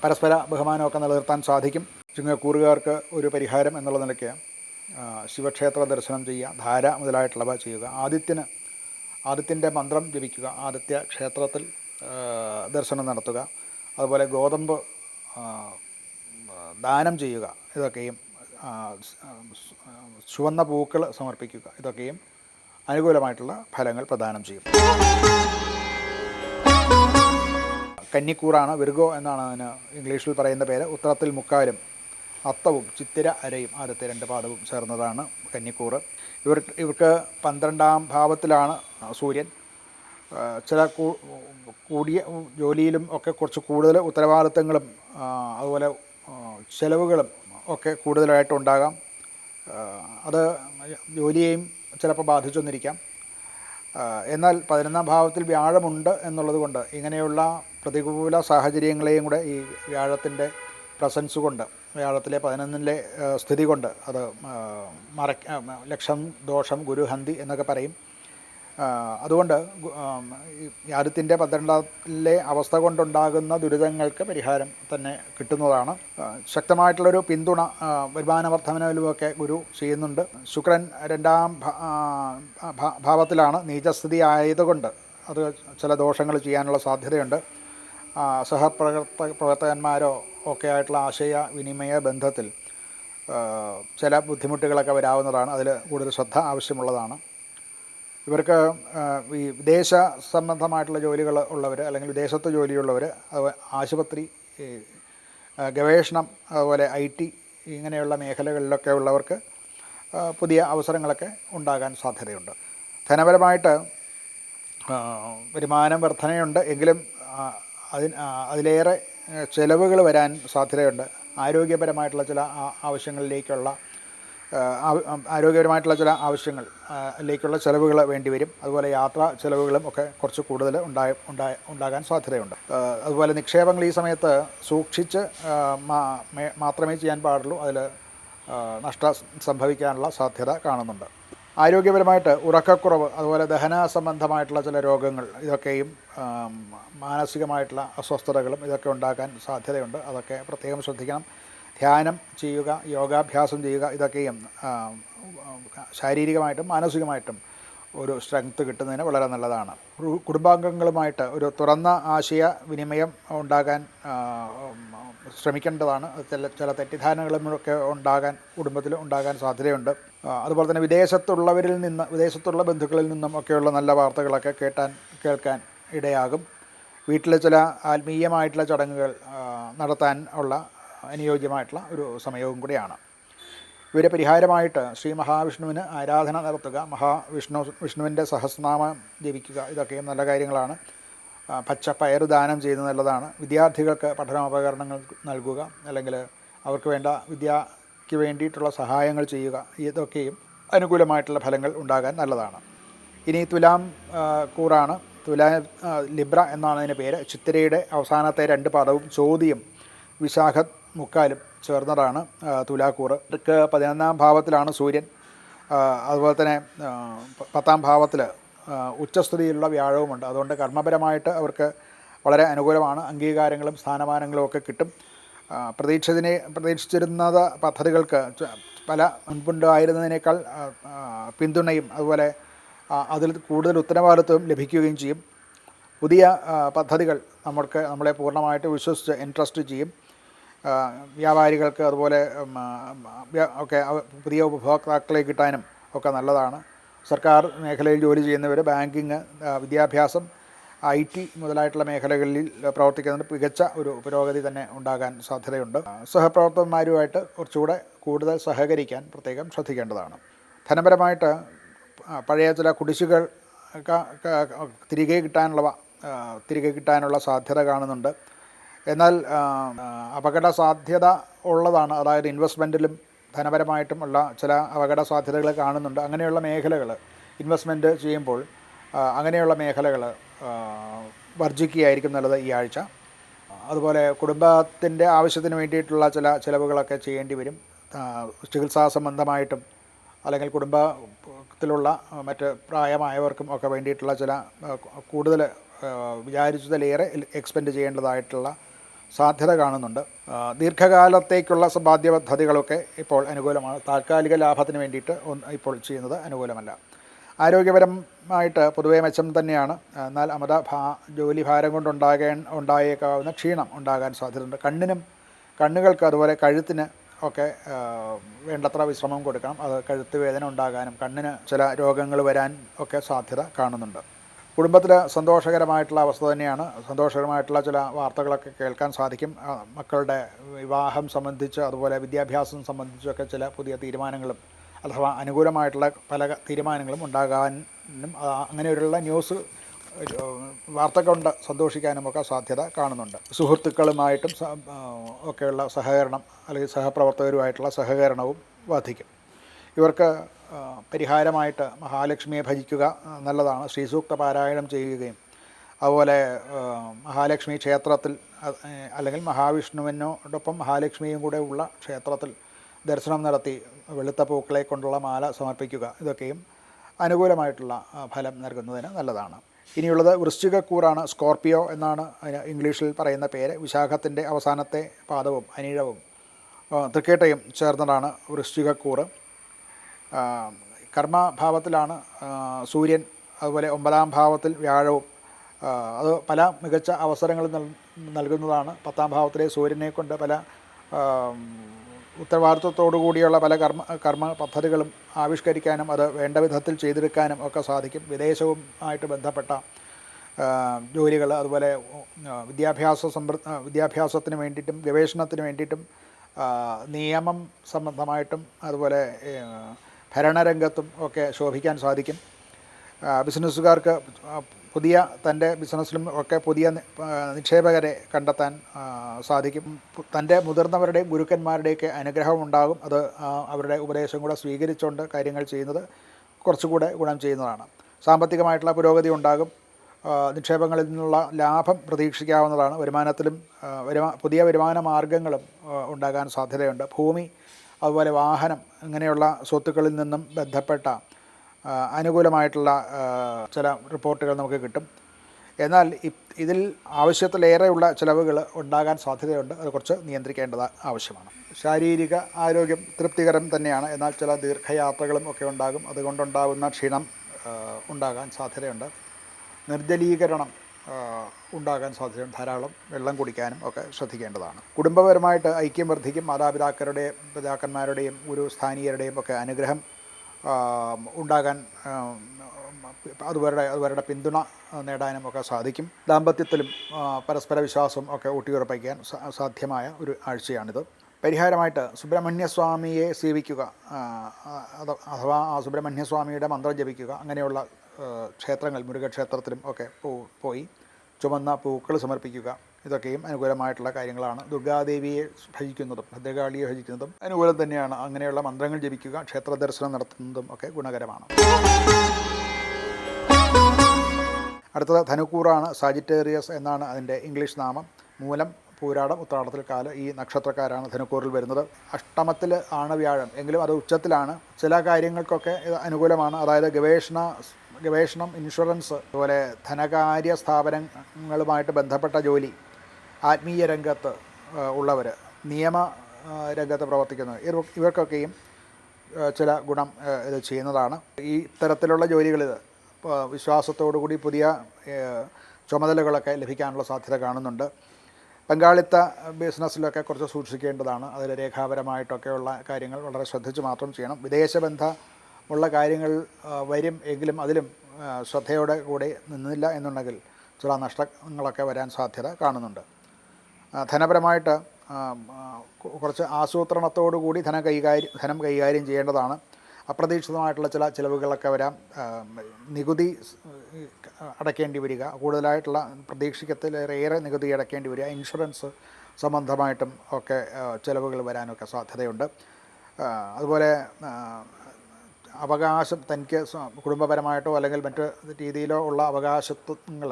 പരസ്പര ബഹുമാനമൊക്കെ നിലനിർത്താൻ സാധിക്കും. ചിങ്ങക്കൂറുകാർക്ക് ഒരു പരിഹാരം എന്നുള്ള നിലയ്ക്ക് ശിവക്ഷേത്ര ദർശനം ചെയ്യുക, ധാര മുതലായിട്ടുള്ളവ ചെയ്യുക, ആദിത്യൻ്റെ മന്ത്രം ജപിക്കുക, ആദിത്യ ക്ഷേത്രത്തിൽ ദർശനം നടത്തുക, അതുപോലെ ഗോതമ്പ് ദാനം ചെയ്യുക, ഇതൊക്കെയും ചുവന്ന പൂക്കൾ സമർപ്പിക്കുക, ഇതൊക്കെയും അനുകൂലമായിട്ടുള്ള ഫലങ്ങൾ പ്രദാനം ചെയ്യും. കന്നിക്കൂറാണ്. വിർഗോ എന്നാണ് അതിന് ഇംഗ്ലീഷിൽ പറയുന്ന പേര്. ഉത്തരത്തിൽ മുക്കാലും അത്തവും ചിത്തിര അരയും ആദ്യത്തെ 2 പാദവും ചേർന്നതാണ് കന്നിക്കൂറ്. ഇവർക്ക് 12ാം ഭാവത്തിലാണ് സൂര്യൻ. ചില കൂടിയ ജോലിയിലും ഒക്കെ കുറച്ച് കൂടുതൽ ഉത്തരവാദിത്തങ്ങളും അതുപോലെ ചിലവുകളും ഒക്കെ കൂടുതലായിട്ടുണ്ടാകാം. അത് ജോലിയെയും ചിലപ്പോൾ ബാധിച്ചൊന്നിരിക്കാം. എന്നാൽ 11ാം ഭാവത്തിൽ വ്യാഴമുണ്ട് എന്നുള്ളത് കൊണ്ട് ഇങ്ങനെയുള്ള പ്രതികൂല സാഹചര്യങ്ങളെയും കൂടെ ഈ വ്യാഴത്തിൻ്റെ പ്രസൻസ് കൊണ്ട്, വ്യാഴത്തിലെ 11ലെ സ്ഥിതി കൊണ്ട് അത് ലക്ഷം ദോഷം ഗുരുഹന്തി എന്നൊക്കെ പറയും. അതുകൊണ്ട് ആദിത്യൻ്റെ 12ലെ അവസ്ഥ കൊണ്ടുണ്ടാകുന്ന ദുരിതങ്ങൾക്ക് പരിഹാരം തന്നെ കിട്ടുന്നതാണ്. ശക്തമായിട്ടുള്ളൊരു പിന്തുണ വരുമാനവർദ്ധനവിലുമൊക്കെ ഗുരു ചെയ്യുന്നുണ്ട്. ശുക്രൻ 2ാം ഭാവത്തിലാണ്. നീചസ്ഥിതി ആയതുകൊണ്ട് അത് ചില ദോഷങ്ങൾ ചെയ്യാനുള്ള സാധ്യതയുണ്ട്. പ്രവർത്തകന്മാരോ ഒക്കെ ആയിട്ടുള്ള ആശയ വിനിമയ ബന്ധത്തിൽ ചില ബുദ്ധിമുട്ടുകളൊക്കെ വരാവുന്നതാണ്. അതിൽ കൂടുതൽ ശ്രദ്ധ ആവശ്യമുള്ളതാണ്. ഇവർക്ക് ഈ വിദേശ സംബന്ധമായിട്ടുള്ള ജോലികൾ ഉള്ളവർ, അല്ലെങ്കിൽ വിദേശത്ത് ജോലിയുള്ളവർ, ആശുപത്രി, ഗവേഷണം, അതുപോലെ IT ഇങ്ങനെയുള്ള മേഖലകളിലൊക്കെ ഉള്ളവർക്ക് പുതിയ അവസരങ്ങളൊക്കെ ഉണ്ടാകാൻ സാധ്യതയുണ്ട്. ധനപരമായിട്ട് വരുമാനം വർധനയുണ്ട്. എങ്കിലും അതിലേറെ ചിലവുകൾ വരാൻ സാധ്യതയുണ്ട്. ആരോഗ്യപരമായിട്ടുള്ള ചില ആവശ്യങ്ങളിലേക്കുള്ള ചിലവുകൾ വേണ്ടിവരും. അതുപോലെ യാത്രാ ചിലവുകളും ഒക്കെ കുറച്ച് കൂടുതൽ ഉണ്ടാകാൻ സാധ്യതയുണ്ട്. അതുപോലെ നിക്ഷേപങ്ങൾ ഈ സമയത്ത് സൂക്ഷിച്ച് മാത്രമേ ചെയ്യാൻ പാടുള്ളൂ. അതിൽ നഷ്ടം സംഭവിക്കാനുള്ള സാധ്യത കാണുന്നുണ്ട്. ആരോഗ്യപരമായിട്ട് ഉറക്കക്കുറവ്, അതുപോലെ ദഹന സംബന്ധമായിട്ടുള്ള ചില രോഗങ്ങൾ, ഇതൊക്കെയും മാനസികമായിട്ടുള്ള അസ്വസ്ഥതകളും ഇതൊക്കെ ഉണ്ടാക്കാൻ സാധ്യതയുണ്ട്. അതൊക്കെ പ്രത്യേകം ശ്രദ്ധിക്കണം. ധ്യാനം ചെയ്യുക, യോഗാഭ്യാസം ചെയ്യുക, ഇതൊക്കെയും ശാരീരികമായിട്ടും മാനസികമായിട്ടും ഒരു സ്ട്രെങ്ത് കിട്ടുന്നതിന് വളരെ നല്ലതാണ്. കുടുംബാംഗങ്ങളുമായിട്ട് ഒരു തുറന്ന ആശയവിനിമയം ഉണ്ടാകാൻ ശ്രമിക്കേണ്ടതാണ്. ചില തെറ്റിദ്ധാരണകളൊക്കെ കുടുംബത്തിൽ ഉണ്ടാകാൻ സാധ്യതയുണ്ട്. അതുപോലെ തന്നെ വിദേശത്തുള്ള ബന്ധുക്കളിൽ നിന്നും ഒക്കെയുള്ള നല്ല വാർത്തകളൊക്കെ കേൾക്കാൻ ഇടയാകും. വീട്ടിൽ ചില ആത്മീയമായിട്ടുള്ള ചടങ്ങുകൾ നടത്താൻ ഉള്ള അനുയോജ്യമായിട്ടുള്ള ഒരു സമയവും കൂടിയാണ്. ഇവരെ പരിഹാരമായിട്ട് ശ്രീ മഹാവിഷ്ണുവിന് ആരാധന നടത്തുക, വിഷ്ണുവിൻ്റെ സഹസ്രനാമം ജപിക്കുക, ഇതൊക്കെയും നല്ല കാര്യങ്ങളാണ്. പച്ചപ്പയർ ദാനം ചെയ്യുന്നത് നല്ലതാണ്. വിദ്യാർത്ഥികൾക്ക് പഠനോപകരണങ്ങൾ നൽകുക, അല്ലെങ്കിൽ അവർക്ക് വേണ്ട വിദ്യയ്ക്ക് വേണ്ടിയിട്ടുള്ള സഹായങ്ങൾ ചെയ്യുക, ഇതൊക്കെയും അനുകൂലമായിട്ടുള്ള ഫലങ്ങൾ ഉണ്ടാകാൻ നല്ലതാണ്. ഇനി തുലാം കൂറാണ്. ലിബ്ര എന്നാണ് അതിൻ്റെ പേര്. ചിത്തിരയുടെ അവസാനത്തെ 2 പാദവും ചോതിയും വിശാഖ മുക്കാലും ചേർന്നതാണ് തുലാക്കൂറ്. ഇവർക്ക് 11ാം ഭാവത്തിലാണ് സൂര്യൻ. അതുപോലെ തന്നെ 10ാം ഭാവത്തിൽ ഉച്ചസ്ഥിതിയിലുള്ള വ്യാഴവുമുണ്ട്. അതുകൊണ്ട് കർമ്മപരമായിട്ട് അവർക്ക് വളരെ അനുകൂലമാണ്. അംഗീകാരങ്ങളും സ്ഥാനമാനങ്ങളും ഒക്കെ കിട്ടും. പ്രതീക്ഷിച്ചിരുന്ന പദ്ധതികൾക്ക് പല മുൻപുണ്ടായിരുന്നതിനേക്കാൾ പിന്തുണയും അതുപോലെ അതിൽ കൂടുതൽ ഉത്തരവാദിത്വം ലഭിക്കുകയും ചെയ്യും. പുതിയ പദ്ധതികൾ നമ്മളെ പൂർണ്ണമായിട്ട് വിശ്വസിച്ച് ഇൻട്രസ്റ്റ് ചെയ്യും. വ്യാപാരികൾക്ക് അതുപോലെ ഒക്കെ പുതിയ ഉപഭോക്താക്കളെ കിട്ടാനും ഒക്കെ നല്ലതാണ്. സർക്കാർ മേഖലയിൽ ജോലി ചെയ്യുന്നവർ ബാങ്കിങ്, വിദ്യാഭ്യാസം, IT മുതലായിട്ടുള്ള മേഖലകളിൽ പ്രവർത്തിക്കുന്നതിന് മികച്ച ഒരു പുരോഗതി തന്നെ ഉണ്ടാകാൻ സാധ്യതയുണ്ട്. സഹപ്രവർത്തകന്മാരുമായിട്ട് കുറച്ചുകൂടെ കൂടുതൽ സഹകരിക്കാൻ പ്രത്യേകം ശ്രദ്ധിക്കേണ്ടതാണ്. ധനപരമായിട്ട് പഴയ ചില കുടിശ്ശികൾ തിരികെ കിട്ടാനുള്ള സാധ്യത കാണുന്നുണ്ട്. എന്നാൽ അപകട സാധ്യത ഉള്ളതാണ്. അതായത് ഇൻവെസ്റ്റ്മെൻറ്റിലും ധനപരമായിട്ടും ഉള്ള ചില അപകട സാധ്യതകൾ കാണുന്നുണ്ട്. അങ്ങനെയുള്ള മേഖലകൾ ഇൻവെസ്റ്റ്മെൻറ്റ് ചെയ്യുമ്പോൾ അങ്ങനെയുള്ള മേഖലകൾ വർജിക്കുകയായിരിക്കും നല്ലത് ഈ ആഴ്ച. അതുപോലെ കുടുംബത്തിൻ്റെ ആവശ്യത്തിന് വേണ്ടിയിട്ടുള്ള ചില ചിലവുകളൊക്കെ ചെയ്യേണ്ടി വരും. ചികിത്സാ സംബന്ധമായിട്ടും അല്ലെങ്കിൽ കുടുംബത്തിലുള്ള മറ്റ് പ്രായമായവർക്കും ഒക്കെ വേണ്ടിയിട്ടുള്ള ചില കൂടുതൽ വിചാരിച്ചതിലേറെ എക്സ്പെൻഡ് ചെയ്യേണ്ടതായിട്ടുള്ള സാധ്യത കാണുന്നുണ്ട്. ദീർഘകാലത്തേക്കുള്ള സമ്പാദ്യ പദ്ധതികളൊക്കെ ഇപ്പോൾ അനുകൂലമാണ്. താൽക്കാലിക ലാഭത്തിന് വേണ്ടിയിട്ട് ഇപ്പോൾ ചെയ്യുന്നത് അനുകൂലമല്ല. ആരോഗ്യപരമായിട്ട് പൊതുവേ മെച്ചം തന്നെയാണ്. എന്നാൽ ജോലി ഭാരം ഉണ്ടായേക്കാവുന്ന ക്ഷീണം ഉണ്ടാകാൻ സാധ്യതയുണ്ട്. കണ്ണുകൾക്ക് അതുപോലെ കഴുത്തിന് ഒക്കെ വേണ്ടത്ര വിശ്രമം കൊടുക്കണം. അത് കഴുത്ത് വേദന ഉണ്ടാകാനും കണ്ണിന് ചില രോഗങ്ങൾ വരാൻ ഒക്കെ സാധ്യത കാണുന്നുണ്ട്. കുടുംബത്തിൽ സന്തോഷകരമായിട്ടുള്ള അവസ്ഥ തന്നെയാണ്. സന്തോഷകരമായിട്ടുള്ള ചില വാർത്തകളൊക്കെ കേൾക്കാൻ സാധിക്കും. മക്കളുടെ വിവാഹം സംബന്ധിച്ച് അതുപോലെ വിദ്യാഭ്യാസം സംബന്ധിച്ചൊക്കെ ചില പുതിയ തീരുമാനങ്ങളും അഥവാ അനുകൂലമായിട്ടുള്ള പല തീരുമാനങ്ങളും ഉണ്ടാകാനും അങ്ങനെയുള്ള ന്യൂസ് വാർത്ത കൊണ്ട് സന്തോഷിക്കാനും ഒക്കെ സാധ്യത കാണുന്നുണ്ട്. സുഹൃത്തുക്കളുമായിട്ടും ഒക്കെയുള്ള സഹകരണം അല്ലെങ്കിൽ സഹപ്രവർത്തകരുമായിട്ടുള്ള സഹകരണവും വർദ്ധിക്കും. ഇവർക്ക് പരിഹാരമായിട്ട് മഹാലക്ഷ്മിയെ ഭജിക്കുക നല്ലതാണ്. ശ്രീസൂക്ത പാരായണം ചെയ്യുകയും അതുപോലെ മഹാലക്ഷ്മി ക്ഷേത്രത്തിൽ അല്ലെങ്കിൽ മഹാവിഷ്ണുവിനോടൊപ്പം മഹാലക്ഷ്മിയും കൂടെ ഉള്ള ക്ഷേത്രത്തിൽ ദർശനം നടത്തി വെളുത്ത പൂക്കളെ കൊണ്ടുള്ള മാല സമർപ്പിക്കുക, ഇതൊക്കെയും അനുകൂലമായിട്ടുള്ള ഫലം നൽകുന്നതിന് നല്ലതാണ്. ഇനിയുള്ളത് വൃശ്ചികക്കൂറാണ്. സ്കോർപ്പിയോ എന്നാണ് ഇംഗ്ലീഷിൽ പറയുന്ന പേര്. വിശാഖത്തിൻ്റെ അവസാനത്തെ പാദവും അനിഴവും തൃക്കേട്ടയും ചേർന്നതാണ് വൃശ്ചികക്കൂറ്. കർമ്മഭാവത്തിലാണ് സൂര്യൻ, അതുപോലെ 9ാം ഭാവത്തിൽ വ്യാഴവും. അത് പല മികച്ച അവസരങ്ങൾ നൽകുന്നതാണ്. 10ാം ഭാവത്തിലെ സൂര്യനെ കൊണ്ട് പല ഉത്തരവാദിത്വത്തോടു കൂടിയുള്ള പല കർമ്മ പദ്ധതികളും ആവിഷ്കരിക്കാനും അത് വേണ്ട വിധത്തിൽ ചെയ്തെടുക്കാനും ഒക്കെ സാധിക്കും. വിദേശവുമായിട്ട് ബന്ധപ്പെട്ട ജോലികൾ, അതുപോലെ വിദ്യാഭ്യാസത്തിന് വേണ്ടിയിട്ടും ഗവേഷണത്തിന് വേണ്ടിയിട്ടും നിയമം സംബന്ധമായിട്ടും അതുപോലെ ഭരണരംഗത്തും ഒക്കെ ശോഭിക്കാൻ സാധിക്കും. ബിസിനസ്സുകാർക്ക് തൻ്റെ ബിസിനസ്സിലും ഒക്കെ പുതിയ നിക്ഷേപകരെ കണ്ടെത്താൻ സാധിക്കും. തൻ്റെ മുതിർന്നവരുടെയും ഗുരുക്കന്മാരുടെയൊക്കെ അനുഗ്രഹം ഉണ്ടാകും. അത് അവരുടെ ഉപദേശം കൂടെ സ്വീകരിച്ചുകൊണ്ട് കാര്യങ്ങൾ ചെയ്യുന്നത് കുറച്ചുകൂടെ ഗുണം ചെയ്യുന്നതാണ്. സാമ്പത്തികമായിട്ടുള്ള പുരോഗതി ഉണ്ടാകും. നിക്ഷേപങ്ങളിൽ നിന്നുള്ള ലാഭം പ്രതീക്ഷിക്കാവുന്നതാണ്. വരുമാനത്തിലും പുതിയ വരുമാന മാർഗങ്ങളും ഉണ്ടാകാൻ സാധ്യതയുണ്ട്. ഭൂമി അതുപോലെ വാഹനം ഇങ്ങനെയുള്ള സ്വത്തുക്കളിൽ നിന്നും ബന്ധപ്പെട്ട അനുകൂലമായിട്ടുള്ള ചില റിപ്പോർട്ടുകൾ നമുക്ക് കിട്ടും. എന്നാൽ ഇതിൽ ആവശ്യത്തിലേറെയുള്ള ചിലവുകൾ ഉണ്ടാകാൻ സാധ്യതയുണ്ട്. അത് കുറച്ച് നിയന്ത്രിക്കേണ്ടത് ആവശ്യമാണ്. ശാരീരിക ആരോഗ്യം തൃപ്തികരം തന്നെയാണ്. എന്നാൽ ചില ദീർഘയാത്രകളും ഒക്കെ ഉണ്ടാകും. അതുകൊണ്ടുണ്ടാകുന്ന ക്ഷീണം ഉണ്ടാകാൻ സാധ്യതയുണ്ട്. നിർജ്ജലീകരണം ഉണ്ടാകാൻ സാധ്യതയുണ്ട്. ധാരാളം വെള്ളം കുടിക്കാനും ഒക്കെ ശ്രദ്ധിക്കേണ്ടതാണ്. കുടുംബപരമായിട്ട് ഐക്യം വർദ്ധിക്കും. പിതാക്കന്മാരുടെയും ഗുരു സ്ഥാനീയരുടെയും ഒക്കെ അനുഗ്രഹം ഉണ്ടാകാൻ, അതുവരുടെ പിന്തുണ നേടാനും ഒക്കെ സാധിക്കും. ദാമ്പത്യത്തിലും പരസ്പര വിശ്വാസം ഒക്കെ ഊട്ടിയുറപ്പിക്കാൻ സാധ്യമായ ഒരു ആഴ്ചയാണിത്. പരിഹാരമായിട്ട് സുബ്രഹ്മണ്യസ്വാമിയെ സേവിക്കുക, അഥവാ ആ സുബ്രഹ്മണ്യസ്വാമിയുടെ മന്ത്രം ജപിക്കുക. അങ്ങനെയുള്ള ക്ഷേത്രങ്ങൾ, മുരുകക്ഷേത്രത്തിലും ഒക്കെ പോയി ചുമന്ന പൂക്കൾ സമർപ്പിക്കുക. ഇതൊക്കെയും അനുകൂലമായിട്ടുള്ള കാര്യങ്ങളാണ്. ദുർഗാദേവിയെ ഭജിക്കുന്നതും ഭദ്രകാളിയെ ഭജിക്കുന്നതും അനുകൂലം തന്നെയാണ്. അങ്ങനെയുള്ള മന്ത്രങ്ങൾ ജപിക്കുക, ക്ഷേത്ര ദർശനം നടത്തുന്നതും ഒക്കെ ഗുണകരമാണ്. അടുത്തത് ധനുക്കൂറാണ്. സാജിറ്റേറിയസ് എന്നാണ് അതിൻ്റെ ഇംഗ്ലീഷ് നാമം. മൂലം, പൂരാടം, ഉത്രാടത്തിൽ കാല് ഈ നക്ഷത്രക്കാരാണ് ധനുക്കൂറിൽ വരുന്നത്. അഷ്ടമത്തിൽ ആണ് വ്യാഴം, എങ്കിലും അത് ഉച്ചത്തിലാണ്. ചില കാര്യങ്ങൾക്കൊക്കെ ഇത് അനുകൂലമാണ്. അതായത് ഗവേഷണം, ഇൻഷുറൻസ്, അതുപോലെ ധനകാര്യ സ്ഥാപനങ്ങളുമായിട്ട് ബന്ധപ്പെട്ട ജോലി, ആത്മീയ രംഗത്ത് ഉള്ളവർ, നിയമ രംഗത്ത് പ്രവർത്തിക്കുന്നവർ, ഇവർക്കൊക്കെയും ചില ഗുണം ഇത് ചെയ്യുന്നതാണ്. ഈ തരത്തിലുള്ള ജോലികളിൽ വിശ്വാസത്തോടുകൂടി പുതിയ ചുമതലകളൊക്കെ ലഭിക്കാനുള്ള സാധ്യത കാണുന്നുണ്ട്. പങ്കാളിത്ത ബിസിനസ്സിലൊക്കെ കുറച്ച് സൂക്ഷിക്കേണ്ടതാണ്. അതിൽ രേഖാപരമായിട്ടൊക്കെയുള്ള കാര്യങ്ങൾ വളരെ ശ്രദ്ധിച്ച് മാത്രം ചെയ്യണം. വിദേശബന്ധമുള്ള കാര്യങ്ങൾ വരും എങ്കിലും അതിലും ശ്രദ്ധയോടെ കൂടി നിന്നില്ല എന്നുണ്ടെങ്കിൽ ചില നഷ്ടങ്ങളൊക്കെ വരാൻ സാധ്യത കാണുന്നുണ്ട്. ധനപരമായിട്ട് കുറച്ച് ആസൂത്രണത്തോടു കൂടി ധനം കൈകാര്യം ചെയ്യേണ്ടതാണ്. അപ്രതീക്ഷിതമായിട്ടുള്ള ചില ചിലവുകളൊക്കെ വരാം. നികുതി അടയ്ക്കേണ്ടി വരിക, കൂടുതലായിട്ടുള്ള പ്രതീക്ഷിക്കത്തിലേറെ നികുതി അടയ്ക്കേണ്ടി വരിക. ഇൻഷുറൻസ് സംബന്ധമായിട്ടും ഒക്കെ ചിലവുകൾ വരാനൊക്കെ സാധ്യതയുണ്ട്. അതുപോലെ അവകാശം, തനിക്ക് കുടുംബപരമായിട്ടോ അല്ലെങ്കിൽ മറ്റ് രീതിയിലോ ഉള്ള അവകാശത്വങ്ങൾ,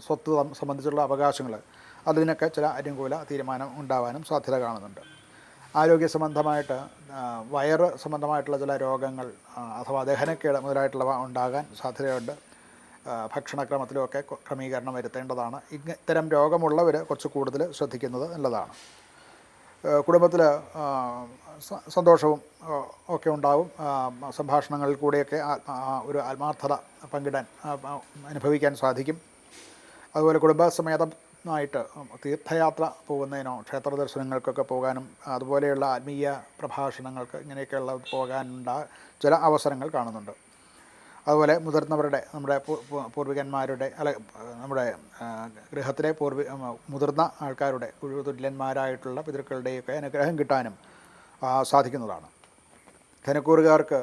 സ്വത്ത് സംബന്ധിച്ചുള്ള അവകാശങ്ങൾ, അതിനൊക്കെ ചില അനുകൂല തീരുമാനം ഉണ്ടാവാനും സാധ്യത കാണുന്നുണ്ട്. ആരോഗ്യ സംബന്ധമായിട്ട് വയറ് സംബന്ധമായിട്ടുള്ള ചില രോഗങ്ങൾ അഥവാ ദഹനക്കേട് മുതലായിട്ടുള്ളവ ഉണ്ടാകാൻ സാധ്യതയുണ്ട്. ഭക്ഷണക്രമത്തിലുമൊക്കെ ക്രമീകരണം വരുത്തേണ്ടതാണ്. ഇത്തരം രോഗമുള്ളവർ കുറച്ച് കൂടുതൽ ശ്രദ്ധിക്കുന്നത് നല്ലതാണ്. കുടുംബത്തിൽ സന്തോഷവും ഒക്കെ ഉണ്ടാവും. സംഭാഷണങ്ങളിൽ കൂടെയൊക്കെ ഒരു ആത്മാർത്ഥത പങ്കിടാൻ അനുഭവിക്കാൻ സാധിക്കും. അതുപോലെ കുടുംബസമേതമായിട്ട് തീർത്ഥയാത്ര പോകുന്നതിനോ ക്ഷേത്ര ദർശനങ്ങൾക്കൊക്കെ പോകാനും അതുപോലെയുള്ള ആത്മീയ പ്രഭാഷണങ്ങൾക്ക് ഇങ്ങനെയൊക്കെയുള്ള പോകാനുള്ള ചില അവസരങ്ങൾ കാണുന്നുണ്ട്. അതുപോലെ മുതിർന്നവരുടെ, നമ്മുടെ പൂർവികന്മാരുടെ, നമ്മുടെ ഗൃഹത്തിലെ മുതിർന്ന ആൾക്കാരുടെ, തുല്യന്മാരായിട്ടുള്ള പിതൃക്കളുടെയൊക്കെ അനുഗ്രഹം കിട്ടാനും സാധിക്കുന്നതാണ്. ധനുക്കൂറുകാർക്ക്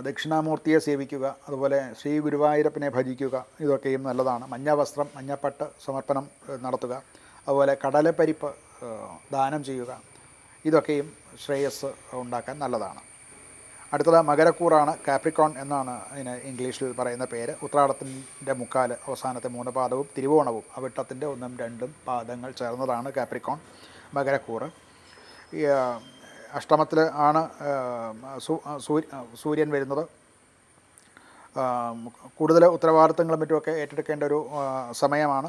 ദക്ഷിണാമൂർത്തിയെ സേവിക്കുക, അതുപോലെ ശ്രീ ഗുരുവായൂരപ്പനെ ഭജിക്കുക, ഇതൊക്കെയും നല്ലതാണ്. മഞ്ഞ വസ്ത്രം, മഞ്ഞപ്പട്ട് സമർപ്പണം നടത്തുക, അതുപോലെ കടലപ്പരിപ്പ് ദാനം ചെയ്യുക, ഇതൊക്കെയും ശ്രേയസ് ഉണ്ടാക്കാൻ നല്ലതാണ്. അടുത്തത് മകരക്കൂറാണ്. കാപ്രിക്കോൺ എന്നാണ് ഇതിന് ഇംഗ്ലീഷിൽ പറയുന്ന പേര്. ഉത്രാടത്തിൻ്റെ മുക്കാൽ, അവസാനത്തെ 3 പാദവും തിരുവോണവും അവിട്ടത്തിൻ്റെ 1, 2 പാദങ്ങൾ ചേർന്നതാണ് കാപ്രിക്കോൺ, മകരക്കൂറ്. അഷ്ടമത്തിൽ ആണ് സൂര്യൻ വരുന്നത്. കൂടുതൽ ഉത്തരവാദിത്തങ്ങളും മറ്റുമൊക്കെ ഏറ്റെടുക്കേണ്ട ഒരു സമയമാണ്.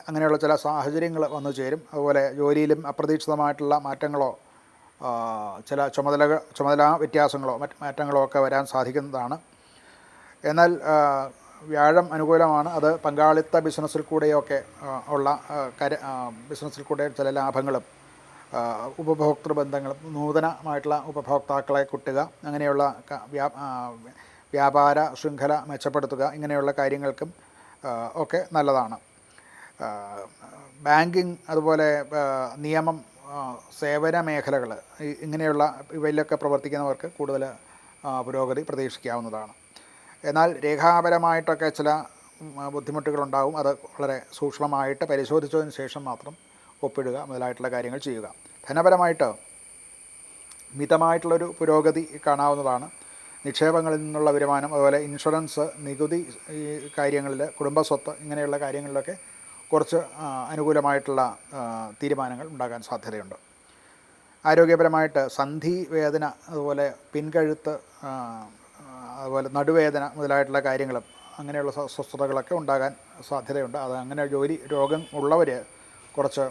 അങ്ങനെയുള്ള ചില സാഹചര്യങ്ങൾ വന്നു ചേരും. അതുപോലെ ജോലിയിലും അപ്രതീക്ഷിതമായിട്ടുള്ള മാറ്റങ്ങളോ ചില ചുമതല വ്യത്യാസങ്ങളോ മാറ്റങ്ങളോ ഒക്കെ വരാൻ സാധിക്കുന്നതാണ്. എന്നാൽ വ്യാഴം അനുകൂലമാണ്. അത് പങ്കാളിത്ത ബിസിനസ്സിൽ കൂടെയൊക്കെ ഉള്ള ബിസിനസ്സിൽ കൂടെ ചില ലാഭങ്ങളും ഉപഭോക്തൃ ബന്ധങ്ങളും, നൂതനമായിട്ടുള്ള ഉപഭോക്താക്കളെ കിട്ടുക, അങ്ങനെയുള്ള വ്യാപാര ശൃംഖല മെച്ചപ്പെടുത്തുക, ഇങ്ങനെയുള്ള കാര്യങ്ങൾക്കും ഒക്കെ നല്ലതാണ്. ബാങ്കിങ്, അതുപോലെ നിയമം, സേവന മേഖലകൾ, ഇങ്ങനെയുള്ള ഇവയിലൊക്കെ പ്രവർത്തിക്കുന്നവർക്ക് കൂടുതൽ പുരോഗതി പ്രതീക്ഷിക്കാവുന്നതാണ്. എന്നാൽ രേഖാപരമായിട്ടൊക്കെ ചില ബുദ്ധിമുട്ടുകളുണ്ടാവും. അത് വളരെ സൂക്ഷ്മമായിട്ട് പരിശോധിച്ചതിന് ശേഷം മാത്രം ഒപ്പിടുക മുതലായിട്ടുള്ള കാര്യങ്ങൾ ചെയ്യുക. ധനപരമായിട്ട് മിതമായിട്ടുള്ളൊരു പുരോഗതി കാണാവുന്നതാണ്. നിക്ഷേപങ്ങളിൽ നിന്നുള്ള വരുമാനം, അതുപോലെ ഇൻഷുറൻസ്, നികുതി കാര്യങ്ങളിൽ, കുടുംബസ്വത്ത്, ഇങ്ങനെയുള്ള കാര്യങ്ങളിലൊക്കെ കുറച്ച് അനുകൂലമായിട്ടുള്ള തീരുമാനങ്ങൾ ഉണ്ടാകാൻ സാധ്യതയുണ്ട്. ആരോഗ്യപരമായിട്ട് സന്ധി വേദന, അതുപോലെ പിൻകഴുത്ത്, അതുപോലെ നടുവേദന മുതലായിട്ടുള്ള കാര്യങ്ങളും അങ്ങനെയുള്ള സ്വസ്ഥതകളൊക്കെ ഉണ്ടാകാൻ സാധ്യതയുണ്ട്. അത് അങ്ങനെ രോഗം ഉള്ളവർ കുറച്ച്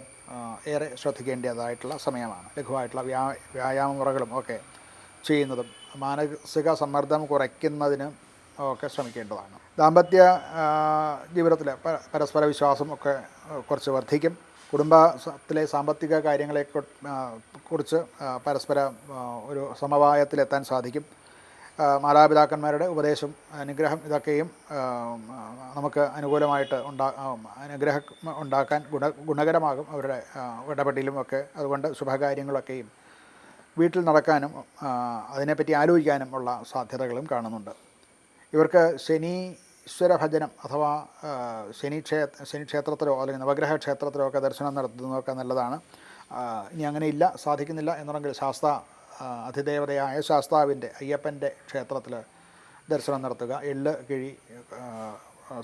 ഏറെ ശ്രദ്ധിക്കേണ്ടതായിട്ടുള്ള സമയമാണ്. ലഘുവായിട്ടുള്ള വ്യായാമ മുറകളും ഒക്കെ ചെയ്യുന്നതും മാനസിക സമ്മർദ്ദം കുറയ്ക്കുന്നതിന് ഒക്കെ ശ്രമിക്കേണ്ടതാണ്. ദാമ്പത്യ ജീവിതത്തിൽ പരസ്പര വിശ്വാസം ഒക്കെ കുറച്ച് വർദ്ധിക്കും. കുടുംബത്തിലെ സാമ്പത്തിക കാര്യങ്ങളെ കുറിച്ച് പരസ്പര ഒരു സമവായത്തിലെത്താൻ സാധിക്കും. മാതാപിതാക്കന്മാരുടെ ഉപദേശം, അനുഗ്രഹം ഇതൊക്കെയും നമുക്ക് അനുകൂലമായിട്ട് അനുഗ്രഹം ഉണ്ടാക്കാൻ ഗുണകരമാകും. അവരുടെ ഇടപെടലും ഒക്കെ. അതുകൊണ്ട് ശുഭകാര്യങ്ങളൊക്കെയും വീട്ടിൽ നടക്കാനും അതിനെപ്പറ്റി ആലോചിക്കാനും ഉള്ള സാധ്യതകളും കാണുന്നുണ്ട്. ഇവർക്ക് ശനീശ്വര ഭജനം അഥവാ ശനി ക്ഷേത്രത്തിലോ അല്ലെങ്കിൽ നവഗ്രഹ ക്ഷേത്രത്തിലോ ഒക്കെ ദർശനം നടത്തുന്നതൊക്കെ നല്ലതാണ്. ഇനി അങ്ങനെ ഇല്ല, സാധിക്കുന്നില്ല എന്നുണ്ടെങ്കിൽ അതിദേവതയായ ശാസ്താവിൻ്റെ, അയ്യപ്പൻ്റെ ക്ഷേത്രത്തിൽ ദർശനം നടത്തുക. എള്ള് കിഴി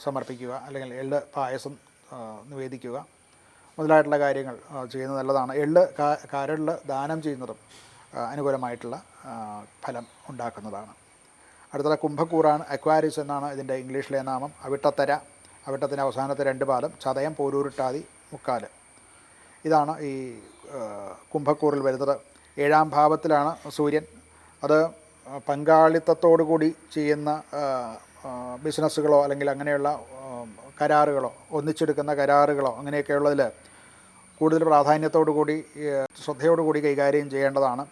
സമർപ്പിക്കുക, അല്ലെങ്കിൽ എള്ള് പായസം നിവേദിക്കുക മുതലായിട്ടുള്ള കാര്യങ്ങൾ ചെയ്യുന്നത് നല്ലതാണ്. കരള് ദാനം ചെയ്യുന്നതും അനുകൂലമായിട്ടുള്ള ഫലം ഉണ്ടാക്കുന്നതാണ്. അടുത്തുള്ള കുംഭക്കൂറാണ്. അക്വാരിസ് എന്നാണ് ഇതിൻ്റെ ഇംഗ്ലീഷിലെ നാമം. അവിട്ടത്തിൻ്റെ അവസാനത്തെ 2 പാദം, ചതയം, പോരൂരുട്ടാതി, മുക്കാല്. ഇതാണ് ഈ കുംഭക്കൂറിൽ വരുന്നത്. 7ാം ഭാവത്തിലാണ് സൂര്യൻ. അത് പങ്കാളിത്തത്തോടു കൂടി ചെയ്യുന്ന ബിസിനസ്സുകളോ അല്ലെങ്കിൽ അങ്ങനെയുള്ള കരാറുകളോ, ഒന്നിച്ചെടുക്കുന്ന കരാറുകളോ അങ്ങനെയൊക്കെയുള്ളതിൽ കൂടുതൽ പ്രാധാന്യത്തോടു കൂടി ശ്രദ്ധയോടുകൂടി കൈകാര്യം ചെയ്യേണ്ടതാണ്.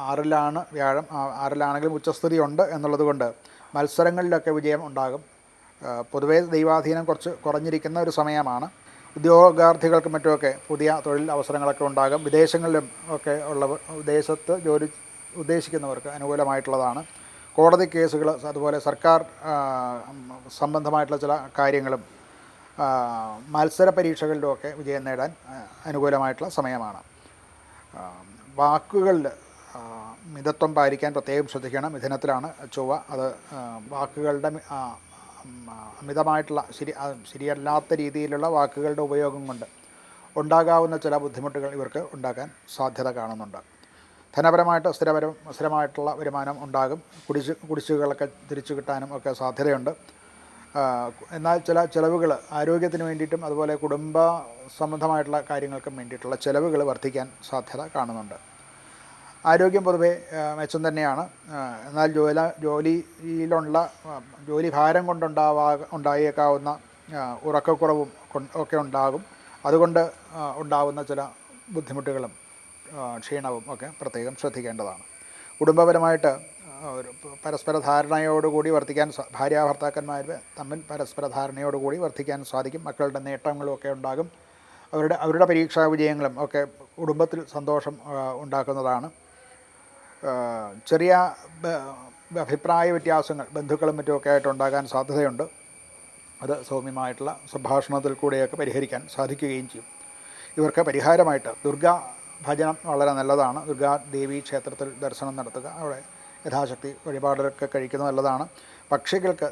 6ലാണ് വ്യാഴം. 6ലാണെങ്കിലും ഉച്ചസ്ഥിതി ഉണ്ട് എന്നുള്ളത് കൊണ്ട് മത്സരങ്ങളിലൊക്കെ വിജയം ഉണ്ടാകും. പൊതുവേ ദൈവാധീനം കുറച്ച് കുറഞ്ഞിരിക്കുന്ന ഒരു സമയമാണ്. ഉദ്യോഗാർത്ഥികൾക്കും മറ്റുമൊക്കെ പുതിയ തൊഴിൽ അവസരങ്ങളൊക്കെ ഉണ്ടാകും. വിദേശങ്ങളിലും ഒക്കെ വിദേശത്ത് ജോലി ഉദ്ദേശിക്കുന്നവർക്ക് അനുകൂലമായിട്ടുള്ളതാണ്. കോടതി കേസുകൾ, അതുപോലെ സർക്കാർ സംബന്ധമായിട്ടുള്ള ചില കാര്യങ്ങളും മത്സര പരീക്ഷകളിലുമൊക്കെ വിജയം നേടാൻ അനുകൂലമായിട്ടുള്ള സമയമാണ്. വാക്കുകളിൽ മിതത്വം പാലിക്കാൻ പ്രത്യേകം ശ്രദ്ധിക്കണം. മിഥുനത്തിലാണ് ചൊവ്വ. അത് വാക്കുകളുടെ അമിതമായിട്ടുള്ള ശരിയല്ലാത്ത രീതിയിലുള്ള വാക്കുകളുടെ ഉപയോഗം കൊണ്ട് ഉണ്ടാകാവുന്ന ചില ബുദ്ധിമുട്ടുകൾ ഇവർക്ക് ഉണ്ടാക്കാൻ സാധ്യത കാണുന്നുണ്ട്. ധനപരമായിട്ട് സ്ഥിരമായിട്ടുള്ള വരുമാനം ഉണ്ടാകും. കുടിശ്ശികകളൊക്കെ തിരിച്ചു കിട്ടാനും ഒക്കെ സാധ്യതയുണ്ട്. എന്നാൽ ചില ചിലവുകൾ ആരോഗ്യത്തിന് വേണ്ടിയിട്ടും അതുപോലെ കുടുംബ സംബന്ധമായിട്ടുള്ള കാര്യങ്ങൾക്കും വേണ്ടിയിട്ടുള്ള ചിലവുകൾ വർദ്ധിക്കാൻ സാധ്യത കാണുന്നുണ്ട്. ആരോഗ്യം പൊതുവെ മെച്ചം തന്നെയാണ്. എന്നാൽ ജോലി ഭാരം ഉണ്ടായേക്കാവുന്ന ഉറക്കക്കുറവും ഒക്കെ ഉണ്ടാകും. അതുകൊണ്ട് ഉണ്ടാകുന്ന ചില ബുദ്ധിമുട്ടുകളും ക്ഷീണവും ഒക്കെ പ്രത്യേകം ശ്രദ്ധിക്കേണ്ടതാണ്. കുടുംബപരമായിട്ട് ഒരു പരസ്പര ധാരണയോടുകൂടി വർത്തിക്കാൻ, ഭാര്യാഭർത്താക്കന്മാർ തമ്മിൽ പരസ്പര ധാരണയോടുകൂടി വർത്തിക്കാൻ സാധിക്കും. മക്കളുടെ നേട്ടങ്ങളും ഒക്കെ ഉണ്ടാകും. അവരുടെ പരീക്ഷാ വിജയങ്ങളും ഒക്കെ കുടുംബത്തിൽ സന്തോഷം ഉണ്ടാക്കുന്നതാണ്. ചെറിയ അഭിപ്രായ വ്യത്യാസങ്ങൾ ബന്ധുക്കളും മറ്റുമൊക്കെ ആയിട്ട് ഉണ്ടാകാൻ സാധ്യതയുണ്ട്. അത് സൗമ്യമായിട്ടുള്ള സംഭാഷണത്തിൽ കൂടെയൊക്കെ പരിഹരിക്കാൻ സാധിക്കുകയും ചെയ്യും. ഇവർക്ക് പരിഹാരമായിട്ട് ദുർഗാ ഭജനം വളരെ നല്ലതാണ്. ദുർഗാദേവി ക്ഷേത്രത്തിൽ ദർശനം നടത്തുക, അവിടെ യഥാശക്തി വഴിപാടുകളൊക്കെ കഴിക്കുന്നത് നല്ലതാണ്. പക്ഷികൾക്ക്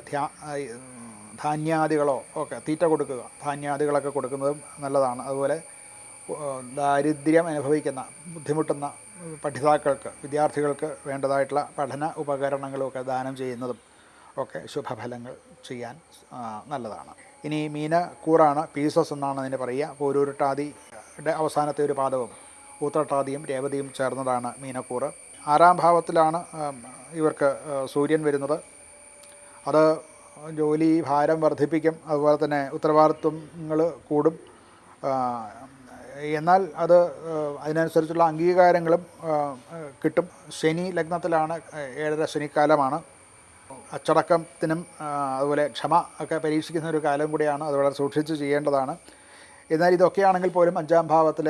ധാന്യാദികളോ ഒക്കെ തീറ്റ കൊടുക്കുക, ധാന്യാദികളൊക്കെ കൊടുക്കുന്നതും നല്ലതാണ്. അതുപോലെ ദാരിദ്ര്യം അനുഭവിക്കുന്ന, ബുദ്ധിമുട്ടുന്ന പഠിതാക്കൾക്ക്, വിദ്യാർത്ഥികൾക്ക് വേണ്ടതായിട്ടുള്ള പഠന ഉപകരണങ്ങളുമൊക്കെ ദാനം ചെയ്യുന്നതും ഒക്കെ ശുഭഫലങ്ങൾ ചെയ്യാൻ നല്ലതാണ്. ഇനി മീനക്കൂറാണ്. പീസസ് എന്നാണ് അതിന് പറയുക. പോരൂരുട്ടാതിയുടെ അവസാനത്തെ ഒരു പാദവും ഉത്രട്ടാതിയും രേവതിയും ചേർന്നതാണ് മീനക്കൂറ്. 6ാം ഭാവത്തിലാണ് ഇവർക്ക് സൂര്യൻ വരുന്നത്. അത് ജോലി ഭാരം വർദ്ധിപ്പിക്കും. അതുപോലെ തന്നെ ഉത്തരവാദിത്വങ്ങൾ കൂടും. എന്നാൽ അതിനനുസരിച്ചുള്ള അംഗീകാരങ്ങളും കിട്ടും. ശനി ലഗ്നത്തിലാണ്. 7.5 ശനിക്കാലമാണ്. അച്ചടക്കത്തിനും അതുപോലെ ക്ഷമ ഒക്കെ പരീക്ഷിക്കുന്ന ഒരു കാലം കൂടിയാണ്. അത് വളരെ സൂക്ഷിച്ച് ചെയ്യേണ്ടതാണ്. എന്നാൽ ഇതൊക്കെയാണെങ്കിൽ പോലും 5ാം ഭാവത്തിൽ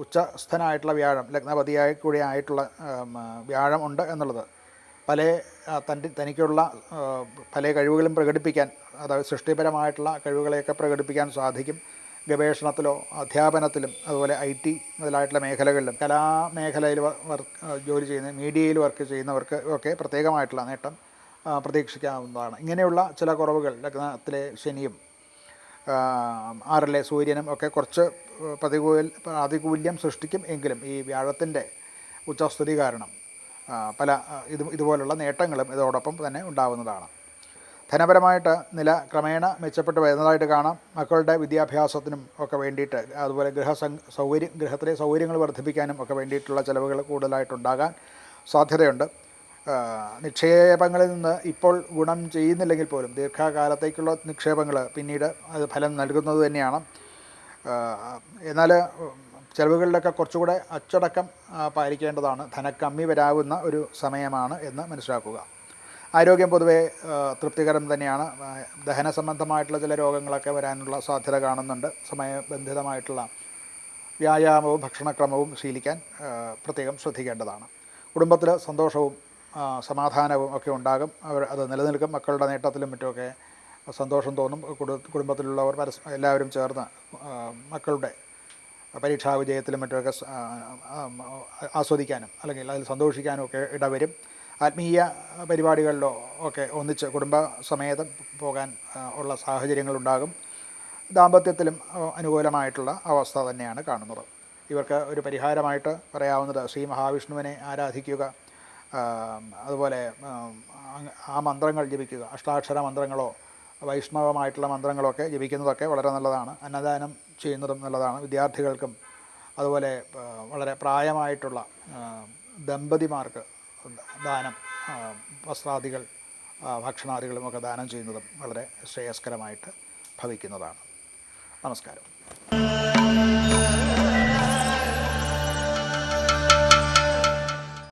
ഉച്ചസ്ഥനായിട്ടുള്ള വ്യാഴം, ലഗ്നപതിയായി കൂടി ആയിട്ടുള്ള വ്യാഴം ഉണ്ട് എന്നുള്ളത് തനിക്കുള്ള പല കഴിവുകളും പ്രകടിപ്പിക്കാൻ, അതായത് സൃഷ്ടിപരമായിട്ടുള്ള കഴിവുകളെയൊക്കെ പ്രകടിപ്പിക്കാൻ സാധിക്കും. ഗവേഷണത്തിലോ അധ്യാപനത്തിലും അതുപോലെ IT മുതലായിട്ടുള്ള മേഖലകളിലും, കലാമേഖലയിൽ ജോലി ചെയ്യുന്ന, മീഡിയയിൽ വർക്ക് ചെയ്യുന്നവർക്ക് ഒക്കെ പ്രത്യേകമായിട്ടുള്ള നേട്ടം പ്രതീക്ഷിക്കാവുന്നതാണ്. ഇങ്ങനെയുള്ള ചില കുറവുകൾ ലഗ്നത്തിലെ ശനിയും ആറിലെ സൂര്യനും ഒക്കെ കുറച്ച് പ്രതികൂല്യം സൃഷ്ടിക്കും. എങ്കിലും ഈ വ്യാഴത്തിൻ്റെ ഉച്ചസ്ഥിതി കാരണം പല ഇതുപോലുള്ള നേട്ടങ്ങളും ഇതോടൊപ്പം തന്നെ ഉണ്ടാവുന്നതാണ്. ധനപരമായിട്ട് നില ക്രമേണ മെച്ചപ്പെട്ട് വരുന്നതായിട്ട് കാണാം. മക്കളുടെ വിദ്യാഭ്യാസത്തിനും ഒക്കെ വേണ്ടിയിട്ട്, അതുപോലെ ഗൃഹത്തിലെ സൗകര്യങ്ങൾ വർദ്ധിപ്പിക്കാനും ഒക്കെ വേണ്ടിയിട്ടുള്ള ചിലവുകൾ കൂടുതലായിട്ടുണ്ടാകാൻ സാധ്യതയുണ്ട്. നിക്ഷേപങ്ങളിൽ നിന്ന് ഇപ്പോൾ ഗുണം ചെയ്യുന്നില്ലെങ്കിൽ പോലും ദീർഘകാലത്തേക്കുള്ള നിക്ഷേപങ്ങൾ പിന്നീട് അത് ഫലം നൽകുന്നത് തന്നെയാണ്. എന്നാൽ ചിലവുകളിലൊക്കെ കുറച്ചുകൂടെ അച്ചടക്കം പാലിക്കേണ്ടതാണ്. ധനക്കമ്മി വരാവുന്ന ഒരു സമയമാണ് എന്ന് മനസ്സിലാക്കുക. ആരോഗ്യം പൊതുവെ തൃപ്തികരം തന്നെയാണ്. ദഹന സംബന്ധമായിട്ടുള്ള ചില രോഗങ്ങളൊക്കെ വരാനുള്ള സാധ്യത കാണുന്നുണ്ട്. സമയബന്ധിതമായിട്ടുള്ള വ്യായാമവും ഭക്ഷണക്രമവും ശീലിക്കാൻ പ്രത്യേകം ശ്രദ്ധിക്കേണ്ടതാണ്. കുടുംബത്തിൽ സന്തോഷവും സമാധാനവും ഒക്കെ ഉണ്ടാകും. അത് നിലനിൽക്കും. മക്കളുടെ നേട്ടത്തിലും മറ്റുമൊക്കെ സന്തോഷം തോന്നും. കുടുംബത്തിലുള്ളവർ എല്ലാവരും ചേർന്ന് മക്കളുടെ പരീക്ഷാ വിജയത്തിലും മറ്റുമൊക്കെ ആസ്വദിക്കാനും അല്ലെങ്കിൽ അതിൽ സന്തോഷിക്കാനും ഒക്കെ ഇടവരും. ആത്മീയ പരിപാടികളിലോ ഒക്കെ ഒന്നിച്ച് കുടുംബസമേതം പോകാൻ ഉള്ള സാഹചര്യങ്ങളുണ്ടാകും. ദാമ്പത്യത്തിലും അനുകൂലമായിട്ടുള്ള അവസ്ഥ തന്നെയാണ് കാണുന്നത്. ഇവർക്ക് ഒരു പരിഹാരമായിട്ട് പറയാവുന്നത് ശ്രീ മഹാവിഷ്ണുവിനെ ആരാധിക്കുക, അതുപോലെ ആ മന്ത്രങ്ങൾ ജപിക്കുക. അഷ്ടാക്ഷര മന്ത്രങ്ങളോ വൈഷ്ണവമായിട്ടുള്ള മന്ത്രങ്ങളൊക്കെ ജപിക്കുന്നതൊക്കെ വളരെ നല്ലതാണ്. അന്നദാനം ചെയ്യുന്നതും നല്ലതാണ്. വിദ്യാർത്ഥികൾക്കും അതുപോലെ വളരെ പ്രായമായിട്ടുള്ള ദമ്പതിമാർക്ക് ദാനം, വസ്ത്രാദികൾ, ഭക്ഷണാദികളുമൊക്കെ ദാനം ചെയ്യുന്നതും വളരെ ശ്രേയസ്കരമായിട്ട് ഭവിക്കുന്നതാണ്. നമസ്കാരം.